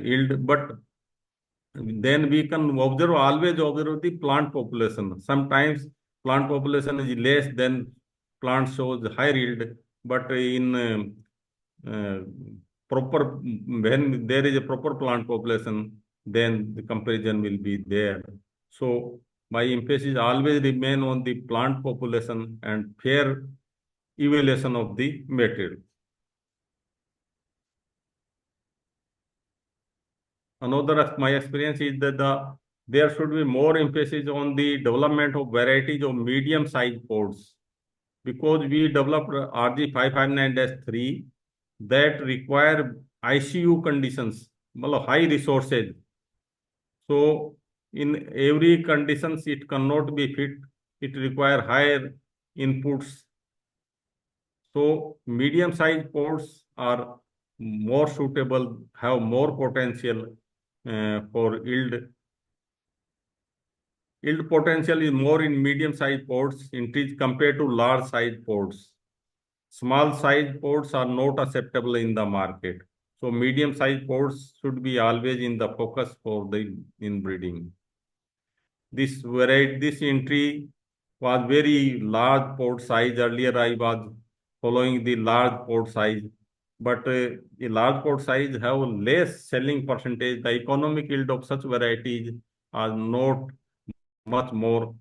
yield, but then we can always observe the plant population. Sometimes plant population is less, then plant shows higher yield, but in proper, when there is a proper plant population, then the comparison will be there. So my emphasis always remain on the plant population and fair evaluation of the material. Another of my experience is that there should be more emphasis on the development of varieties of medium-sized pods, because we developed RG559-3 that require ICU conditions, high resources. So in every conditions it cannot be fit. It require higher inputs. So medium-sized pods are more suitable, have more potential for yield. Yield potential is more in medium-sized pods compared to large-sized pods. Small-sized pods are not acceptable in the market. So medium-sized pods should be always in the focus for the inbreeding. This entry was very large pod size. Earlier I was following the large pod size, but the large pod size have less selling percentage. The economic yield of such varieties are not much more,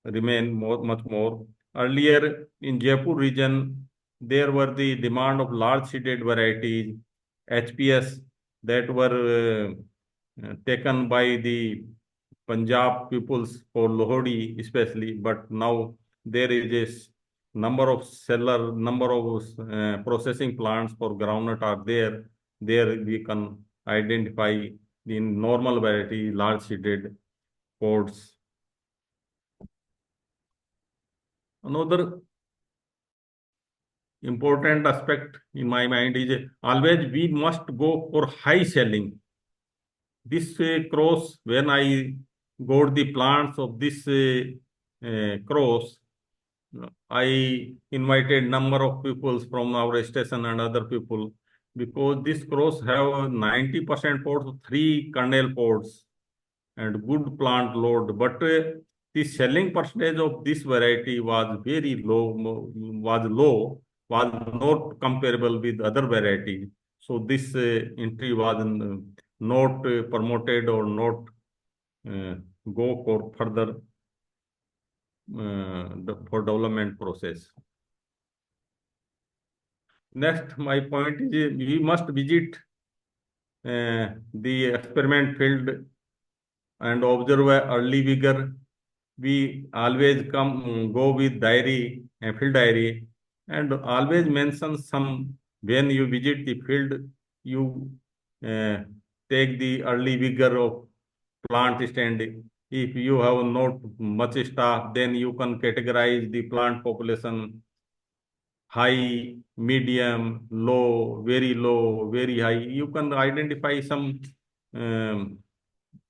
much more. Earlier in Jaipur region, there were the demand of large seeded varieties, HPS, that were taken by the Punjab peoples for Lohri especially, but now there is a number of processing plants for groundnut are there. There we can identify the normal variety, large seeded pods. Another important aspect in my mind is always we must go for high selling. This cross, when I got the plants of this cross, I invited number of people from our station and other people, because this cross have 90% pods, 3 kernel pods and good plant load, but the selling percentage of this variety was very low, was not comparable with other varieties. So this entry was not promoted or not uh, go for further for development process. Next, my point is we must visit the experiment field and observe early vigor. We always go with diary, field diary, and always mention some, when you visit the field, you uh, take the early vigor of plant stand. If you have not much staff, then you can categorize the plant population: high, medium, low, very high. You can identify some um,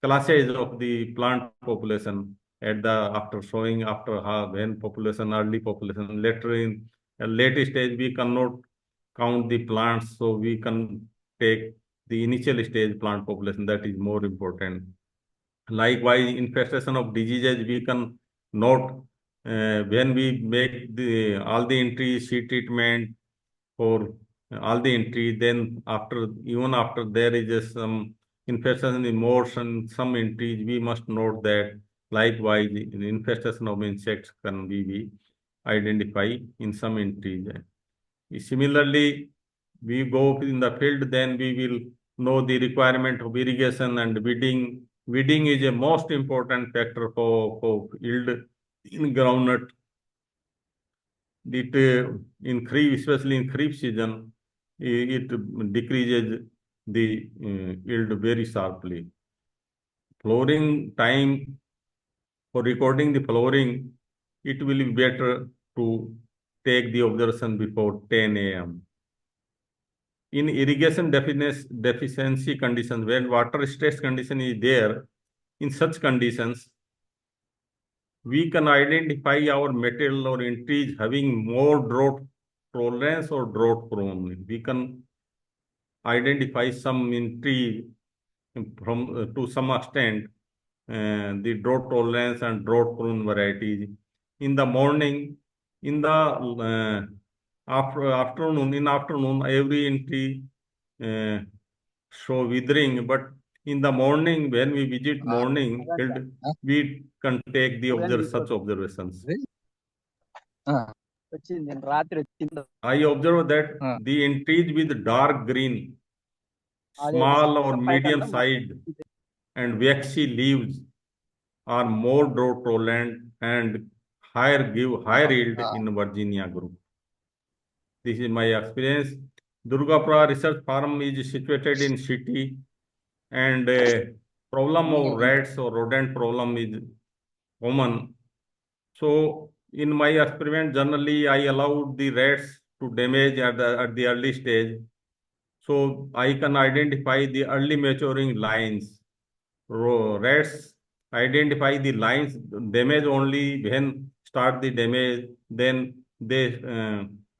classes of the plant population at the after showing after when population, early population. Later in a late stage we cannot count the plants, so we can take the initial stage plant population, that is more important. Likewise, infestation of diseases we can note when we make the all the entries, seed treatment for all the entry. Then after, even after there is some infestation in motion, some entries we must note that. Likewise, the infestation of insects can be identified in some entries. Similarly, we go in the field, then we will know the requirement of irrigation and weeding. Weeding is a most important factor for yield in groundnut. It increase, especially in kharif season, it decreases the yield very sharply. Flowering time, for recording the flowering, it will be better to take the observation before 10 a.m. In irrigation deficiency conditions, when water stress condition is there, in such conditions, we can identify our material or entries having more drought tolerance or drought prone. We can identify some entry from to some extent the drought tolerance and drought prone varieties. In the morning, in the afternoon, in afternoon, every entry uh, show withering, but in the morning, when we visit morning field, we can take the such observations. I observe that the entries with dark green, small or medium sized and waxy leaves are more drought tolerant and give higher yield in Virginia group. This is my experience. Durgapura Research Farm is situated in city, and problem of rats or rodent problem is common. So in my experiment, generally I allowed the rats to damage at the early stage. So I can identify the early maturing lines. Rats identify the lines damage only when start the damage. Then they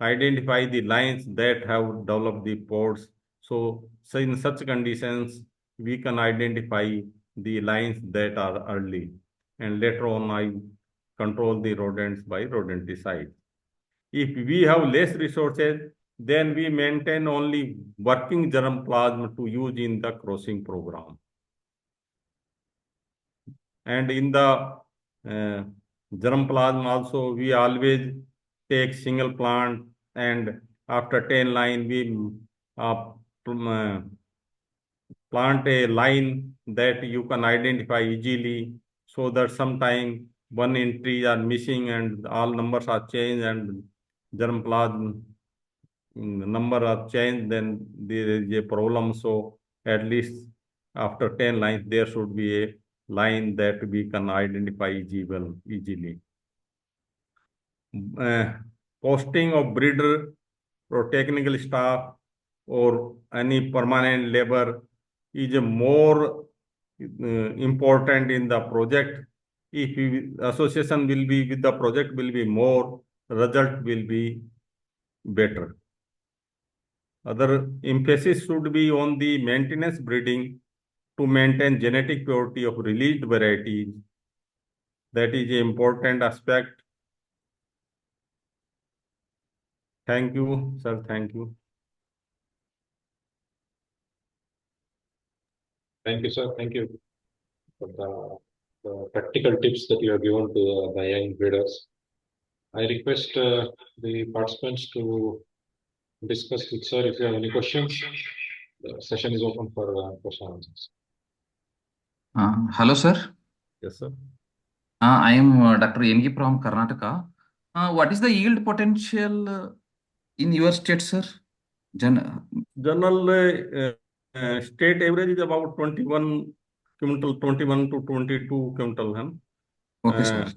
identify the lines that have developed the pods. So in such conditions, we can identify the lines that are early. And later on, I control the rodents by rodenticide. If we have less resources, then we maintain only working germplasm to use in the crossing program. And in the germplasm also, we always take single plant, and after 10 line, we plant a line that you can identify easily, so that sometime one entry are missing and all numbers are changed and germplasm number are changed, then there is a problem. So at least after 10 lines, there should be a line that we can identify easily. Posting of breeder or technical staff or any permanent labor is more important in the project. If association will be with the project will be more, result will be better. Other emphasis should be on the maintenance breeding to maintain genetic purity of released varieties. That is an important aspect. Thank you, sir. Thank you. Thank you, sir. Thank you for the practical tips that you have given to the young breeders. I request the participants to discuss with sir if you have any questions. The session is open for question and answers. Hello, sir. Yes, sir. I am Dr. Yengi from Karnataka. What is the yield potential in your state, sir? General state average is about 21 quintal, 21 to 22 quintal. Okay, sir.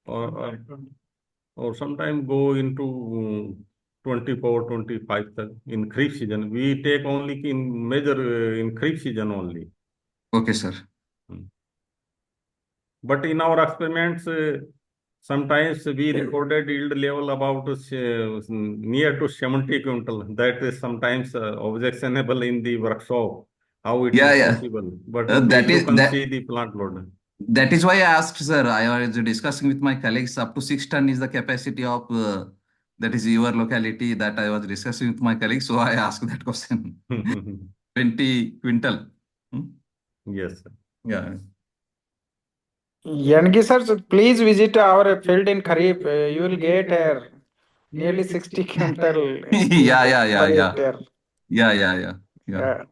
Or sometime go into 24, 25 in kharif season. We take only in major in kharif season only. Okay, sir. But in our experiments, sometimes we recorded yield level about near to 70 quintal. That is sometimes objectionable in the workshop. How it is possible? But you can see the plant load. That is why I asked, sir. I was discussing with my colleagues. Up to 6 ton is the capacity of that is your locality that I was discussing with my colleagues. So I asked that question. 20 quintal. Yes, sir. Yeah. Yangi sir, please visit our field in Kharif. You will get nearly 60 quintal. Yeah.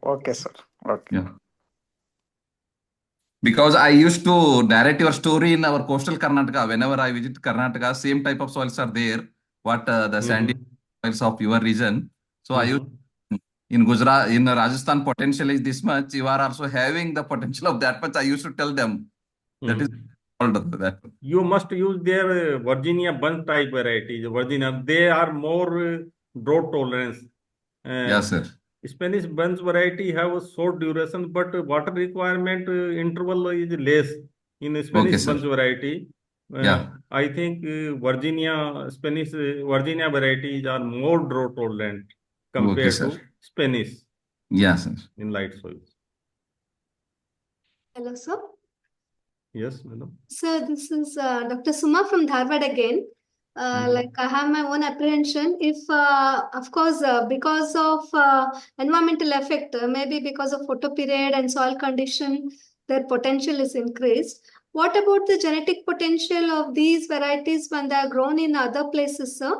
Okay, sir. Okay. Yeah. Because I used to narrate your story in our coastal Karnataka. Whenever I visit Karnataka, same type of soils are there. What the sandy soils of your region. So I used in Gujarat, in Rajasthan, potential is this much. You are also having the potential of that much. I used to tell them that is called that. You must use their Virginia bunch type varieties. Virginia, they are more drought tolerance. Yes, sir. Spanish bunch variety have a short duration, but water requirement interval is less in Spanish bunch variety. I think Spanish Virginia varieties are more drought tolerant compared to Spanish. Yes, sir. In light soils. Hello, sir. Yes, madam. Sir, this is Dr. Suma from Dharwad again. Like I have my own apprehension. If, of course, because of environmental effect, maybe because of photo period and soil condition, their potential is increased. What about the genetic potential of these varieties when they are grown in other places, sir?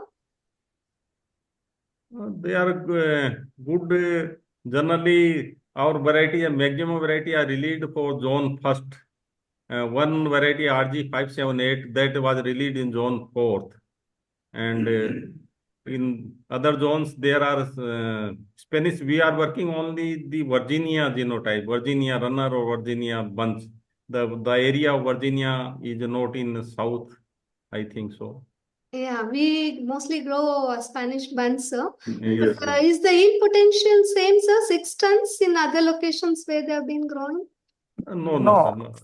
They are good. Generally, our variety, maximum variety are released for zone first. One variety RG578 that was released in zone 4th. And in other zones, there are Spanish. We are working only the Virginia genotype, Virginia runner or Virginia bunch. The area of Virginia is not in the south, I think so. Yeah, we mostly grow Spanish buns, sir. Yes, is the yield potential same, sir? 6 tons in other locations where they have been growing? No.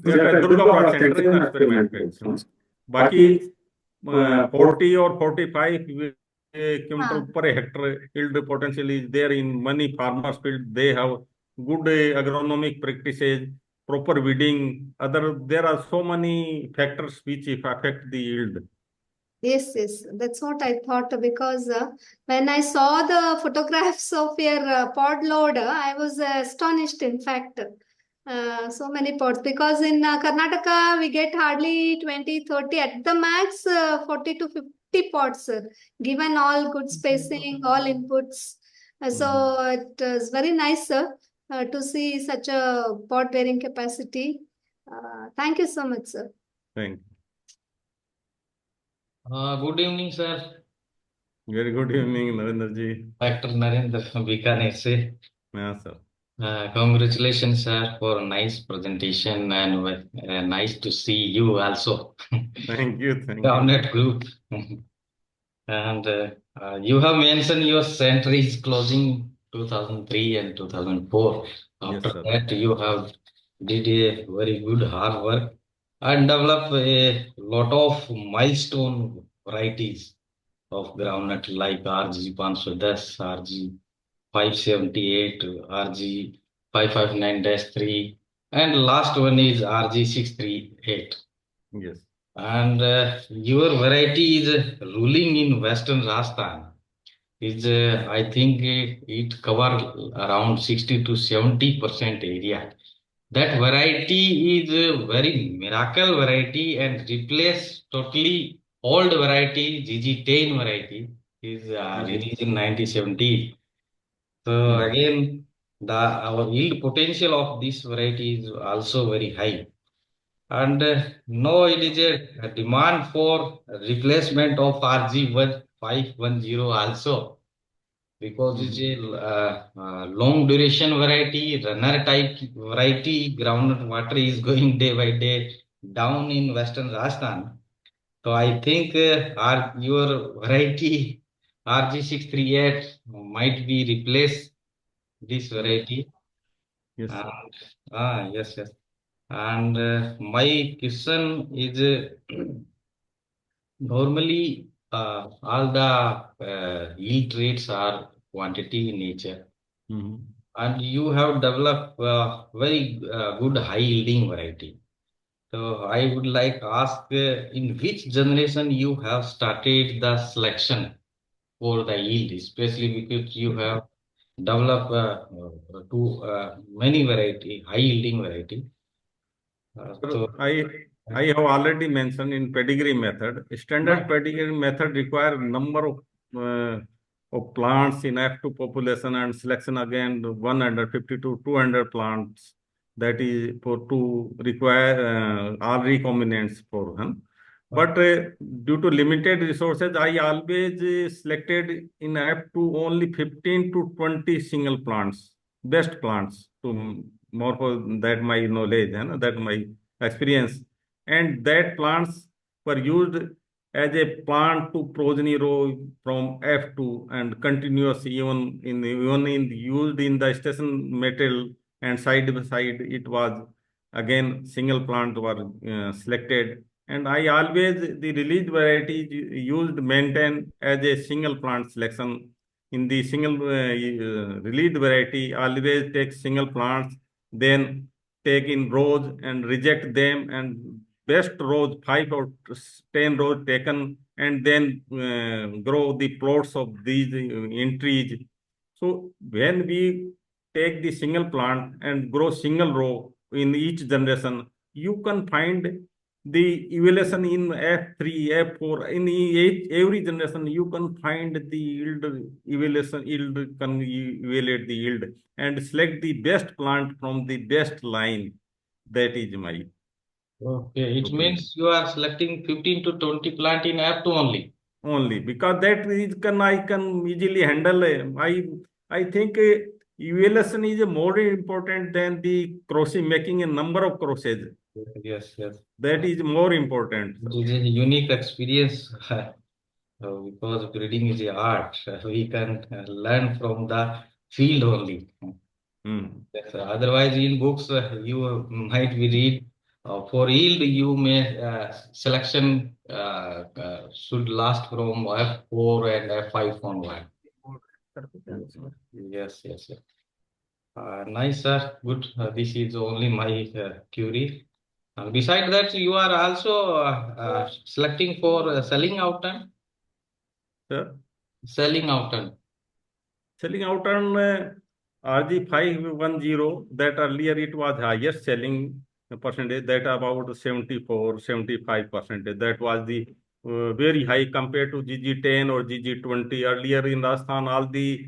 Durgapur Center in experiment. Baki 40 or 45 quintal per hectare yield potential is there in many farmers field. They have good agronomic practices, proper weeding. There are so many factors which affect the yield. Yes, that's what I thought, because when I saw the photographs of your pod loader, I was astonished, in fact. So many pods, because in Karnataka, we get hardly 20, 30, at the max 40 to 50 pods, given all good spacing, all inputs. So it is very nice, sir, to see such a pod bearing capacity. Thank you so much, sir. Thank you. Good evening, sir. Very good evening, Narendraji. Dr. Narendra Bikaner se. Yes, sir. Congratulations, sir, for a nice presentation, and nice to see you also. Thank you. Download group. And You have mentioned your center is closing 2003 and 2004. Yes, After sir. that, you have did a very good hard work and develop a lot of milestone varieties of groundnut like RG 510, RG 578, RG 559-3, and last one is RG 638. Yes. And your variety is ruling in Western Rajasthan. Is I think it cover around 60 to 70% area. That variety is a very miracle variety and replace totally old variety, GG10 variety is released in 1970. So again, our yield potential of this variety is also very high. And now it is a demand for replacement of RG510 also because it's a long duration variety, runner type variety. Groundnut water is going day by day down in Western Rajasthan. So I think your variety RG638 might be replace this variety. Yes, sir. And, yes, yes. And my question is normally all the yield traits are quantity in nature, and you have developed very good high yielding variety. So I would like to ask in which generation you have started the selection for the yield, especially because you have developed two many variety, high yielding variety. Sir, I have already mentioned in pedigree method. Standard pedigree method require number of plants in F2 population and selection again 150 to 200 plants. That is for to require all recombinants for them. But due to limited resources, I always selected in F2 only 15 to 20 single plants, best plants to more for that my knowledge, that my experience, and that plants were used as a plant to progeny row from F2 and continuous even in used in the station metal, and side by side it was again single plant were selected, and I always the released varieties used maintain as a single plant selection. In the single released variety always take single plants, then take in rows and reject them, and best rows 5 or 10 rows taken, and then grow the plots of these entries. So when we take the single plant and grow single row in each generation, you can find the evaluation in F3, F4, in every generation, you can find the yield evaluation, yield can evaluate the yield and select the best plant from the best line. That is my Okay, it opinion. means you are selecting 15 to 20 plant in F2 only. Only because that is I can easily handle. I think evaluation is more important than the crossing, making a number of crosses. Yes, yes. That is more important. It is a unique experience because breeding is a art. We can learn from the field only. Yes, otherwise, in books, you might be read for yield, you may selection should last from F4 and F5 onward. Yes, yes, yes. Nice, sir. Good. This is only my query. Besides that, you are also selecting for selling out time? Sir? Selling out time. Selling out on RG510, that earlier it was highest selling percentage, that about 74-75%. That was the very high compared to GG10 or GG20. Earlier in Rajasthan, all the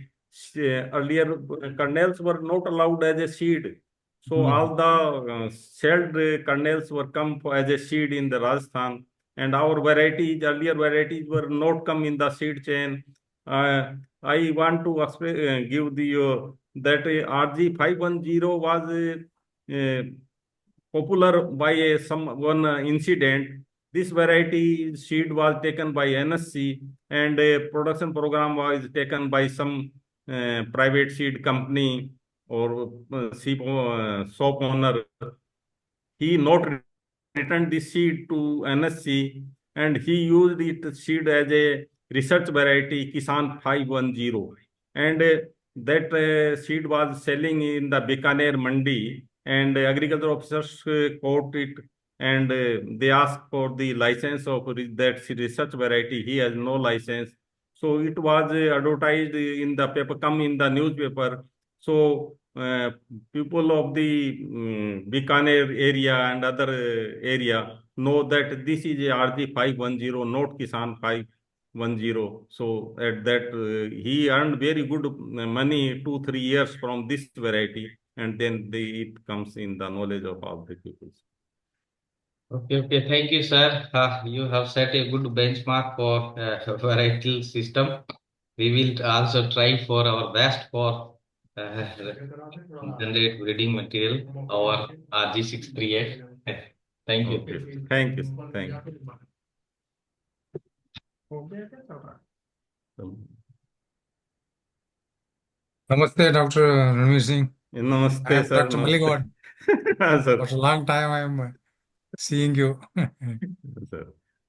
earlier kernels were not allowed as a seed. So all the shelled kernels were come as a seed in the Rajasthan, and our varieties, earlier varieties were not come in the seed chain. I want to give the that RG510 was popular by some one incident. This variety seed was taken by NSC, and a production program was taken by some private seed company or shop owner. He not returned the seed to NSC, and he used it seed as a research variety Kisan 510, and that seed was selling in the Bikaner Mandi, and agriculture officers caught it, and they asked for the license of that research variety. He has no license, so it was advertised in the paper, come in the newspaper. So people of the Bikaner area and other area know that this is a RG 510, not Kisan 510. So at that he earned very good money 2-3 years from this variety, and then it comes in the knowledge of all the people. Okay. Thank you, sir. You have set a good benchmark for varietal system. We will also try for our best for generate breeding material or RG638. Thank you. Okay. Thank you. Thank you. Namaste, Dr. Ranveer Singh. Namaste, I am sir. Dr. Maligod. Sir. After a long time, I am seeing you. Sir.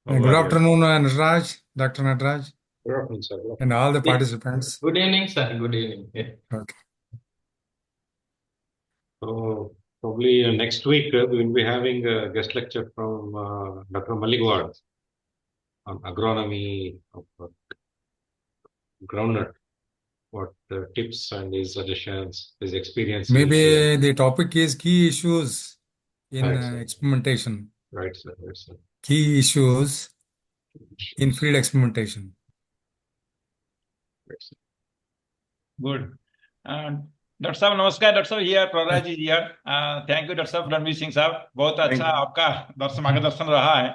Good afternoon, Nataraj, Dr. Nataraj, Good afternoon, sir. and all the participants. Good evening, sir. Good evening. Okay. So probably next week we will be having a guest lecture from Dr. Maligwad on agronomy of groundnut. What tips and his suggestions, his experience. Maybe the topic is key issues in Right, sir. experimentation. Right, sir. Right, sir. Key issues in field experimentation. Right, sir. Good. Doctor sahab नमस्कार. Doctor sahab here Prahlad ji here. Thank you doctor sahab Ranveer Singh साहब. बहुत अच्छा आपका मार्गदर्शन रहा है.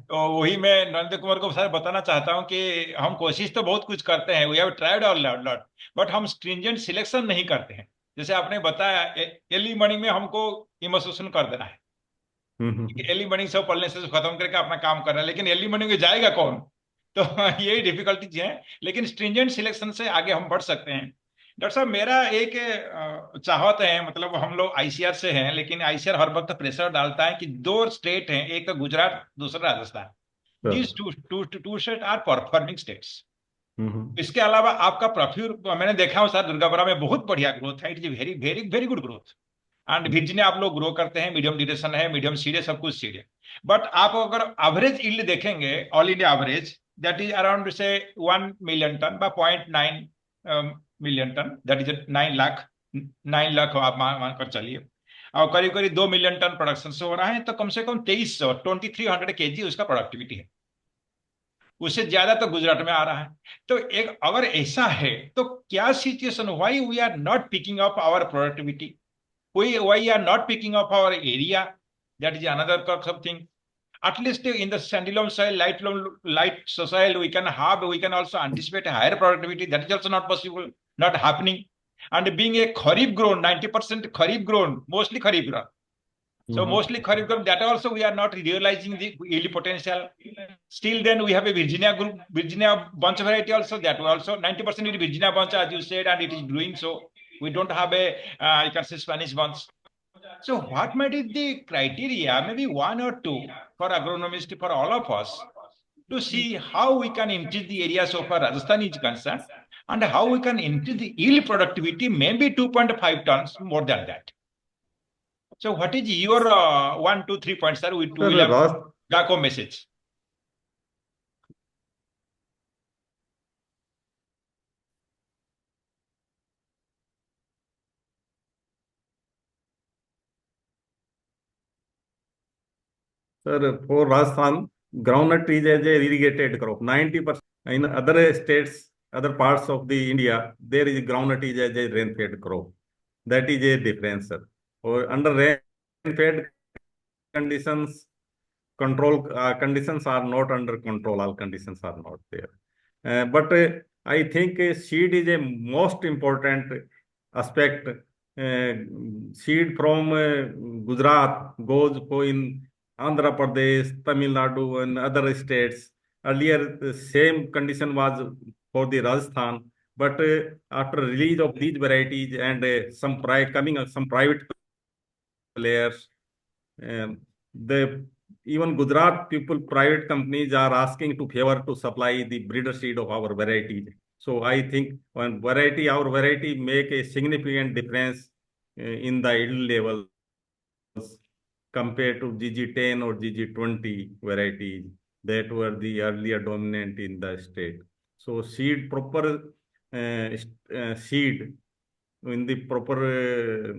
तो वही मैं नरेंद्र कुमार को सर बताना चाहता हूं कि हम कोशिश तो बहुत कुछ करते हैं, we have tried all lot, but हम स्ट्रिंजेंट सिलेक्शन नहीं करते हैं. जैसे आपने बताया अर्ली मॉर्निंग में हमको इमोशन कर देना है. अर्ली मॉर्निंग सब पढ़ने से खत्म करके अपना काम करना है, लेकिन अर्ली मॉर्निंग में जाएगा कौन? तो यही डिफिकल्टीज है, लेकिन स्ट्रिंजेंट सिलेक्शन से आगे हम बढ़ सकते हैं. डॉक्टर साहब मेरा एक चाहत है, मतलब हम लोग आईसीआर से हैं, लेकिन आईसीआर हर वक्त प्रेशर डालता है कि 2 स्टेट हैं, एक तो गुजरात, दूसरा Rajasthan. These two states are performing states. इसके अलावा आपका प्रफ्यूर मैंने देखा हूं सर, दुर्गापुरा में बहुत बढ़िया ग्रोथ है. It is very very very good growth. And Virginia आप लोग ग्रो करते हैं, मीडियम ड्यूरेशन है, मीडियम सीड है, सब कुछ सीड है. बट आप अगर एवरेज यील्ड देखेंगे, all India average, that is around से 1 मिलियन टन बा 0.9 million ton, that is 9 lakh आप मानकर चलिए, और करीब करीब 2 मिलियन टन प्रोडक्शन से हो रहा है. तो कम से कम 2300 केजी उसका प्रोडक्टिविटी है. उससे ज्यादा तो गुजरात में आ रहा है. तो एक अगर ऐसा है तो क्या situation, why we are not picking up our productivity, why are not picking up our area, that is another something. At least in the sandy loam soil, light soil, we can also anticipate a higher productivity. That is also not possible, not happening. And being a kharif grown, 90% kharif grown, mostly kharif grown. So mostly kharif grown, that also we are not realizing the yield potential. Still then we have a Virginia bunch variety also, that also 90% is Virginia bunch, as you said, and it is growing. So we don't have a, you can say Spanish bunch. So what might be the criteria, maybe 1 or 2 for agronomists, for all of us, to see how we can increase the area so far Rajasthan is concerned, and how we can increase the yield productivity, maybe 2.5 tons more than that. So what is your 1, 2, 3 points, sir? We will have Gako message. Sir, for Rajasthan, groundnut is as a irrigated crop. 90% in other states, other parts of the India, there is groundnut is as a rain-fed crop. That is a difference, sir. Or under rain-fed conditions, control conditions are not under control. All conditions are not there. But I think seed is a most important aspect. Seed from Gujarat goes in Andhra Pradesh, Tamil Nadu, and other states. Earlier, the same condition was for the Rajasthan, but after release of these varieties and some private players, um, the even Gujarat people, private companies are asking to favor to supply the breeder seed of our varieties. So I think our variety make a significant difference in the yield levels compared to GG10 or GG20 varieties that were the earlier dominant in the state. So proper seed in the proper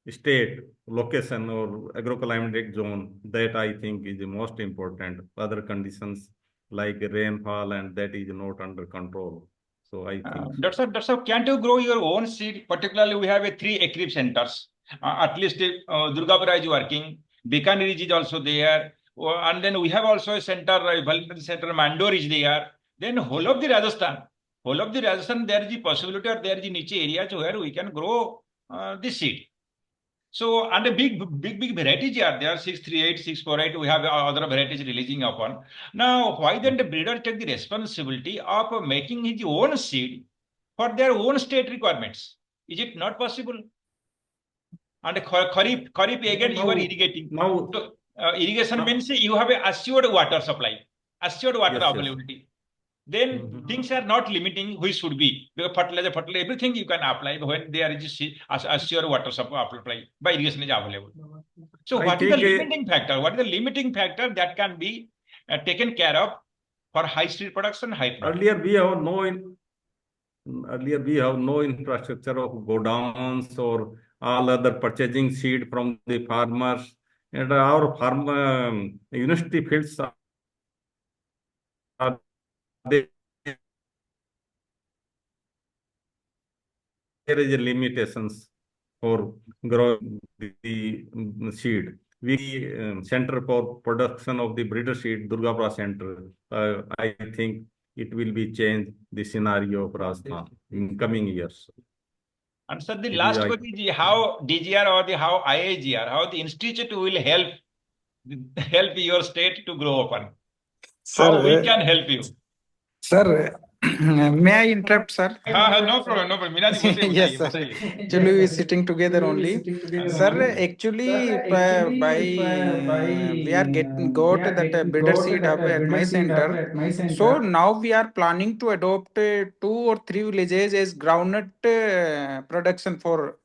state, location or agroclimatic zone, that I think is the most important. Other conditions like rainfall and that is not under control. So I think so. Dr. Sir, can't you grow your own seed? Particularly, we have a 3 acre centers. At least Durgapura is working. Bikaner is also there. And then we have also a center, Valpur center, Mandor is there. Then whole of the Rajasthan, there is the possibility or there is the niche areas where we can grow this seed. So, and a big varieties are there, 638, 648, we have other varieties releasing upon. Now, why then the breeder take the responsibility of making his own seed for their own state requirements? Is it not possible? And Kharif again, you are irrigating. Now, So, irrigation means you have a assured water supply, assured water Yes, yes. availability. Then things are not limiting which should be, because fertilizer, everything you can apply when there is assured water supply by irrigation is available. So I what is the think, limiting factor? What is the limiting factor that can be taken care of for high seed production, high production? Earlier we have no infrastructure of godowns or all other purchasing seed from the farmers, and our university fields are there is a limitations for growing the seed. We Center for Production of the Breeder Seed, Durgapura Center. I think it will be changed the scenario of Rajasthan in coming years. And so the last question is how DGR or how IIGR, how the institute will help your state to grow open. How we can help you. Sir, may I interrupt, sir? No problem, no problem. Minaji, Yes, sir. Actually, we are sitting together only. Sir, actually, we are got that breeder seed hub at my center. So now we are planning to adopt 2 or 3 villages as groundnut production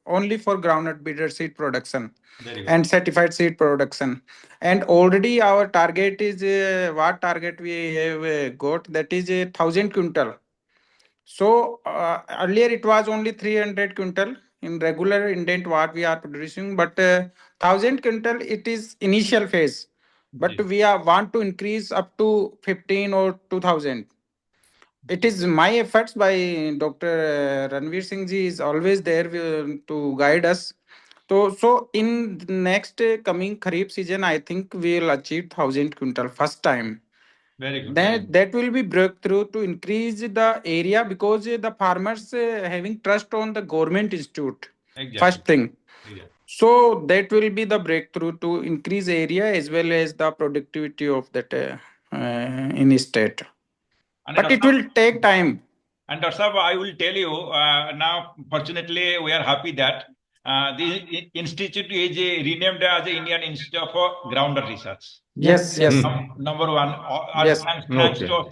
only for groundnut breeder seed production and certified seed production. And already our target is what target we have got, that is 1,000 quintal. So earlier it was only 300 quintal in regular indent what we are producing, but 1,000 quintal it is initial phase. But we want to increase up to 15 or 2,000. It is my efforts by Dr. Ranveer Singh ji is always there to guide us. So in the next coming Kharif season, I think we will achieve 1,000 quintal first time. Very good. That will be breakthrough to increase the area, because the farmers having trust on the government institute. Exactly. First thing. Yeah. So that will be the breakthrough to increase area as well as the productivity of that in state. But it will take time. And Dr. Saab, I will tell you now, fortunately, we are happy that the institute is renamed as the Indian Institute for Groundnut Research. Yes. Number one, Yes.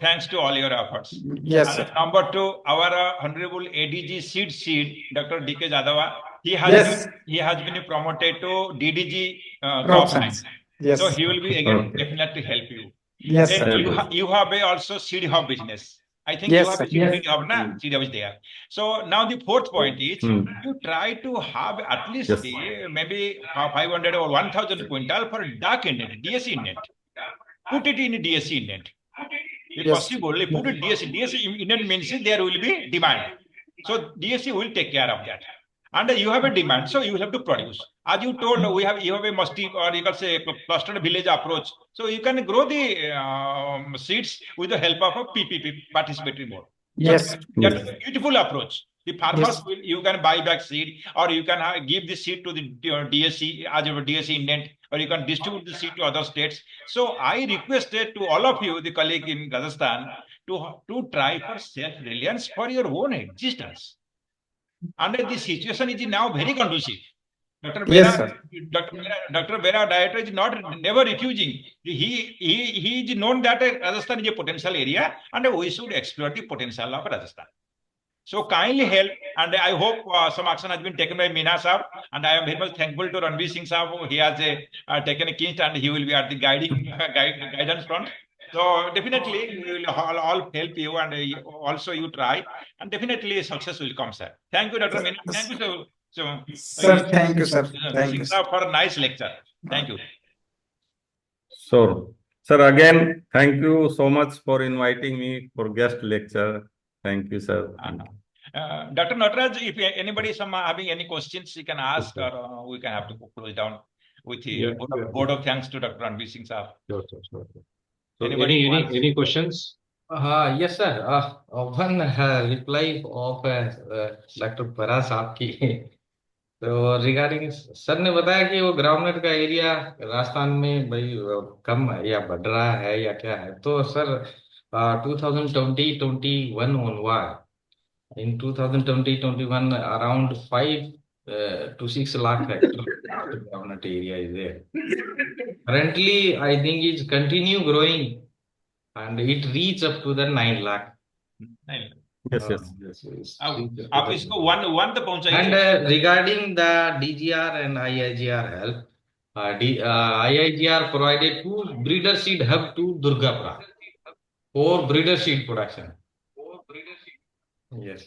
thanks to all your efforts. Yes. And number two, our Honorable ADG Seed, Dr. D.K. Jadava, he has been promoted to DDG top rank. Yes. So he will be again definitely help you. Yes, Then sir. you have also seed hub business. I think Yes, you have sir. a seed hub, seed hub is there. So now the fourth point is you try to have at least maybe 500 or 1,000 quintal for dark indent, DSC indent. Put it in DSC indent. If possible, put it DSC. DSC indent means there will be demand. So DSC will take care of that. And you have a demand, so you will have to produce. As you told, you have a musty, or you can say clustered village approach. So you can grow the seeds with the help of a PPP, participatory mode. Yes. That's a beautiful approach. The farmers will, you can buy back seed, or you can give the seed to the DSC as a DSC indent, or you can distribute the seed to other states. So I requested to all of you, the colleague in Kazakhstan, to try for self-reliance for your own existence. And the situation is now very conducive. Dr. Bera, Yes, sir. Dr. Bera Director is never refusing. He is known that Rajasthan is a potential area, and we should explore the potential of Rajasthan. So kindly help, and I hope some action has been taken by Meena Saab, and I am very much thankful to Ranveer Singh Saab. He has taken a key and he will be at the guidance front. So definitely we will all help you, and also you try, and definitely success will come, sir. Thank you, Dr. Meena. Thank you, Sir, thank you, sir. Thank Singh you. Saab, for a nice lecture. Thank you. So, sir, again, thank you so much for inviting me for guest lecture. Thank you, sir. Dr. Nataraj, if anybody having any questions, you can ask, or we can have to close down with the board of thanks to Dr. Ranveer Singh Saab. Sure. So any questions? Yes, sir. One reply of Dr. Bera साहब की तो regarding sir ने बताया कि वो groundnut का area Rajasthan में भाई कम है या बढ़ रहा है या क्या है तो sir 2020-21 onward in 2020-21 around 5 to 6 lakh hectare groundnut area is there. Currently, I think it's continue growing and it reach up to the 9 lakh. Yes. आप इसको one तक पहुंचाइए. And regarding the DGR and IIGR help, IIGR provided 2 breeder seed hub to Durgapura for breeder seed production. Yes.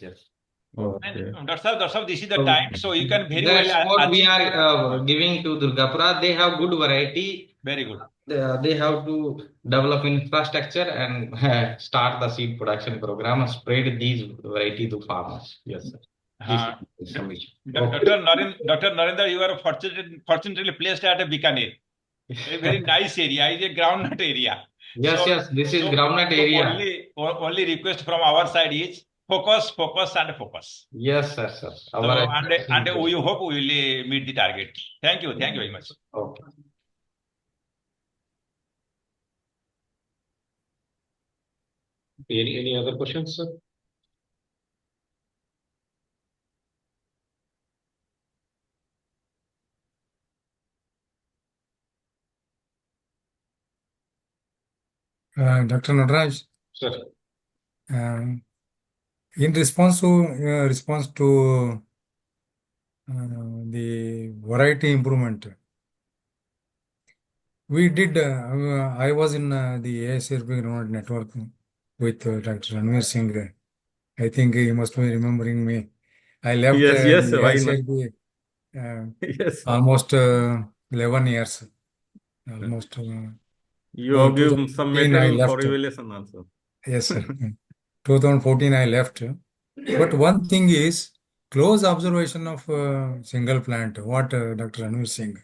Okay. Dr. Sir, this is the time, so you can very That's well. what we are giving to Durgapura. They have good variety. Very good. They have to develop infrastructure and start the seed production program and spread these variety to farmers. Yes, sir. Dr. Narendra, you are fortunately placed at a Bikaner. A very nice area. It's a groundnut area. Yes. This is groundnut area. Only request from our side is focus. Yes, sir. And we hope we will meet the target. Thank you very much. Okay. Any other questions, sir? Dr. Nataraj, Sir. in response to the variety improvement, we did. I was in the ASRP groundnut network with Dr. Ranveer Singh. I think he must be remembering me. I left Yes, why not? ASRP Yes. almost 11 years. Almost. You have given some 2014 material for evaluation also. Yes, sir. 2014 I left. But one thing is close observation of single plant. What Dr. Ranveer Singh.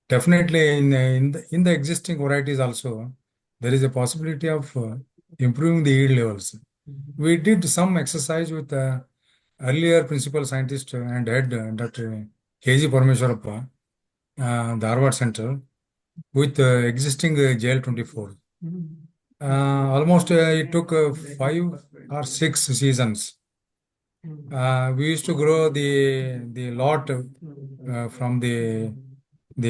Definitely in the existing varieties also there is a possibility of improving the yield levels. We did some exercise with earlier principal scientist and head Dr. K.G. Parameswarappa, the Harvard Center, with existing JL24. Almost it took 5 or 6 seasons. We used to grow the lot from the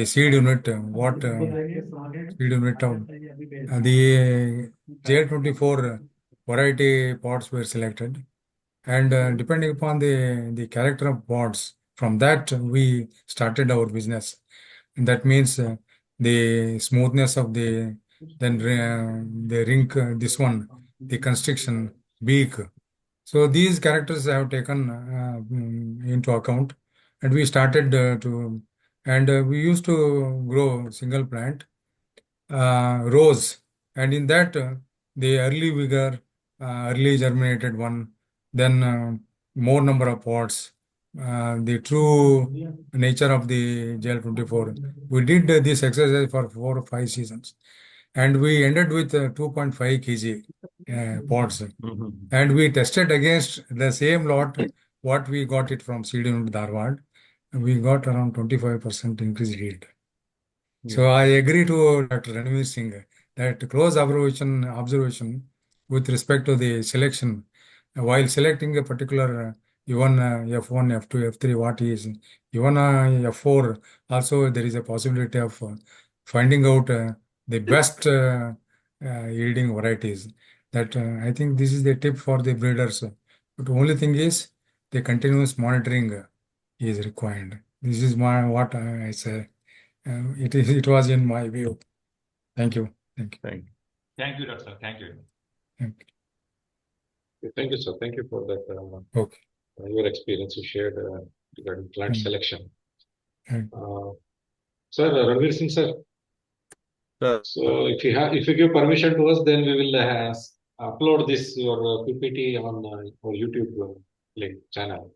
seed unit. What seed unit of the JL24 variety pods were selected, and depending upon the character of pods, from that we started our business. And that means the smoothness of the rink, this one, the constriction, beak. So these characters I have taken into account, and we started we used to grow single plant rows, and in that the early vigor, early germinated one, then more number of pods, the true nature of the JL24. We did this exercise for 4 or 5 seasons, and we ended with 2.5 kg pods. Mhm. And we tested against the same lot what we got it from seed unit Dharwad. We got around 25% increased yield. So I agree to Dr. Ranveer Singh that close observation with respect to the selection, while selecting a particular even F1, F2, F3, what is even F4, also there is a possibility of finding out the best yielding varieties. That I think this is the tip for the breeders. But the only thing is the continuous monitoring is required. This is what I say. It was in my view. Thank you. Thank you. Thank you. Thank you, Doctor. Thank you. Thank Thank you, sir. Thank you for that. Okay. Your experience you shared regarding plant selection. Thank Sir, Ranveer Singh, sir. Sir, So if you give permission to us, then we will upload this your PPT on our YouTube link channel.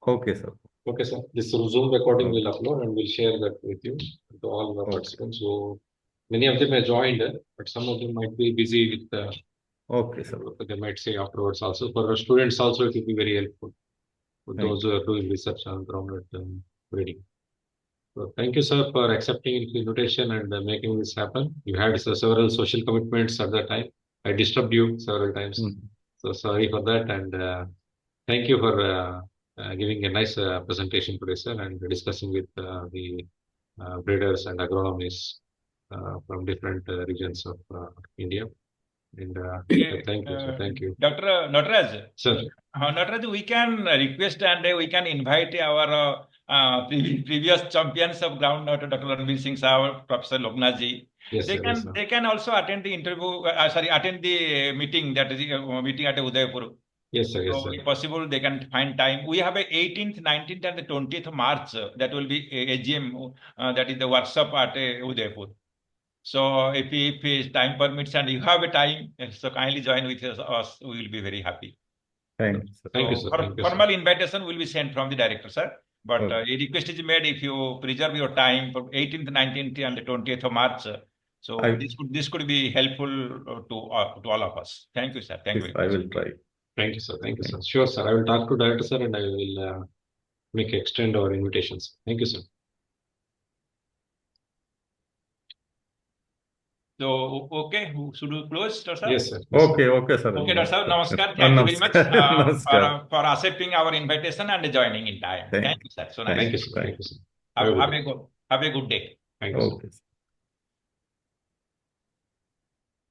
okay, sir. Okay, sir. This Zoom recording Okay. will upload and we'll share that with you to all the Okay. participants. So many of them have joined, but some of them might be busy with. Okay, sir. They might say afterwards also. For our students also, it will be very helpful for Thank those who are doing research on groundnut breeding. So thank you, sir, for accepting the invitation and making this happen. You had several social commitments at that time. I disturbed you several times. So sorry for that. And thank you for giving a nice presentation today, sir, and discussing with the breeders and agronomists from different regions of India. And thank you, sir. Thank you. Dr. Nataraj. Sir. Nataraj, we can request and we can invite our previous champions of groundnut, Dr. Ranveer Singh Saab, Professor Loknath ji. Yes, sir, yes, sir. They can also attend the interview, attend the meeting, that is meeting at Udaipur. Yes, sir, yes, So sir. if possible, they can find time. We have a 18th, 19th, and the 20th of March. That will be AGM, that is the workshop at Udaipur. So if time permits and you have a time, so kindly join with us. We will be very happy. Thank you, sir. Thank you, sir. Thank you, Formal sir. invitation will be sent from the director, sir. But a request is made if you preserve your time for 18th, 19th, and the 20th of March. So this could be helpful to all of us. Thank you, sir. Thank you. I will try. Thank you, sir. Thank you, sir. Sure, sir. I will talk to director, sir, and I will extend our invitations. Thank you, sir. So, okay, should we close, Dr. Sir? Yes, sir. Okay, sir. Okay, Dr. Sir. Namaskar. Thank you very much Namaskar. for accepting our invitation and joining in time. Thank you, sir. So nice. Thank you, sir. Thank you, sir. Have a good day. Thank you, sir. Okay.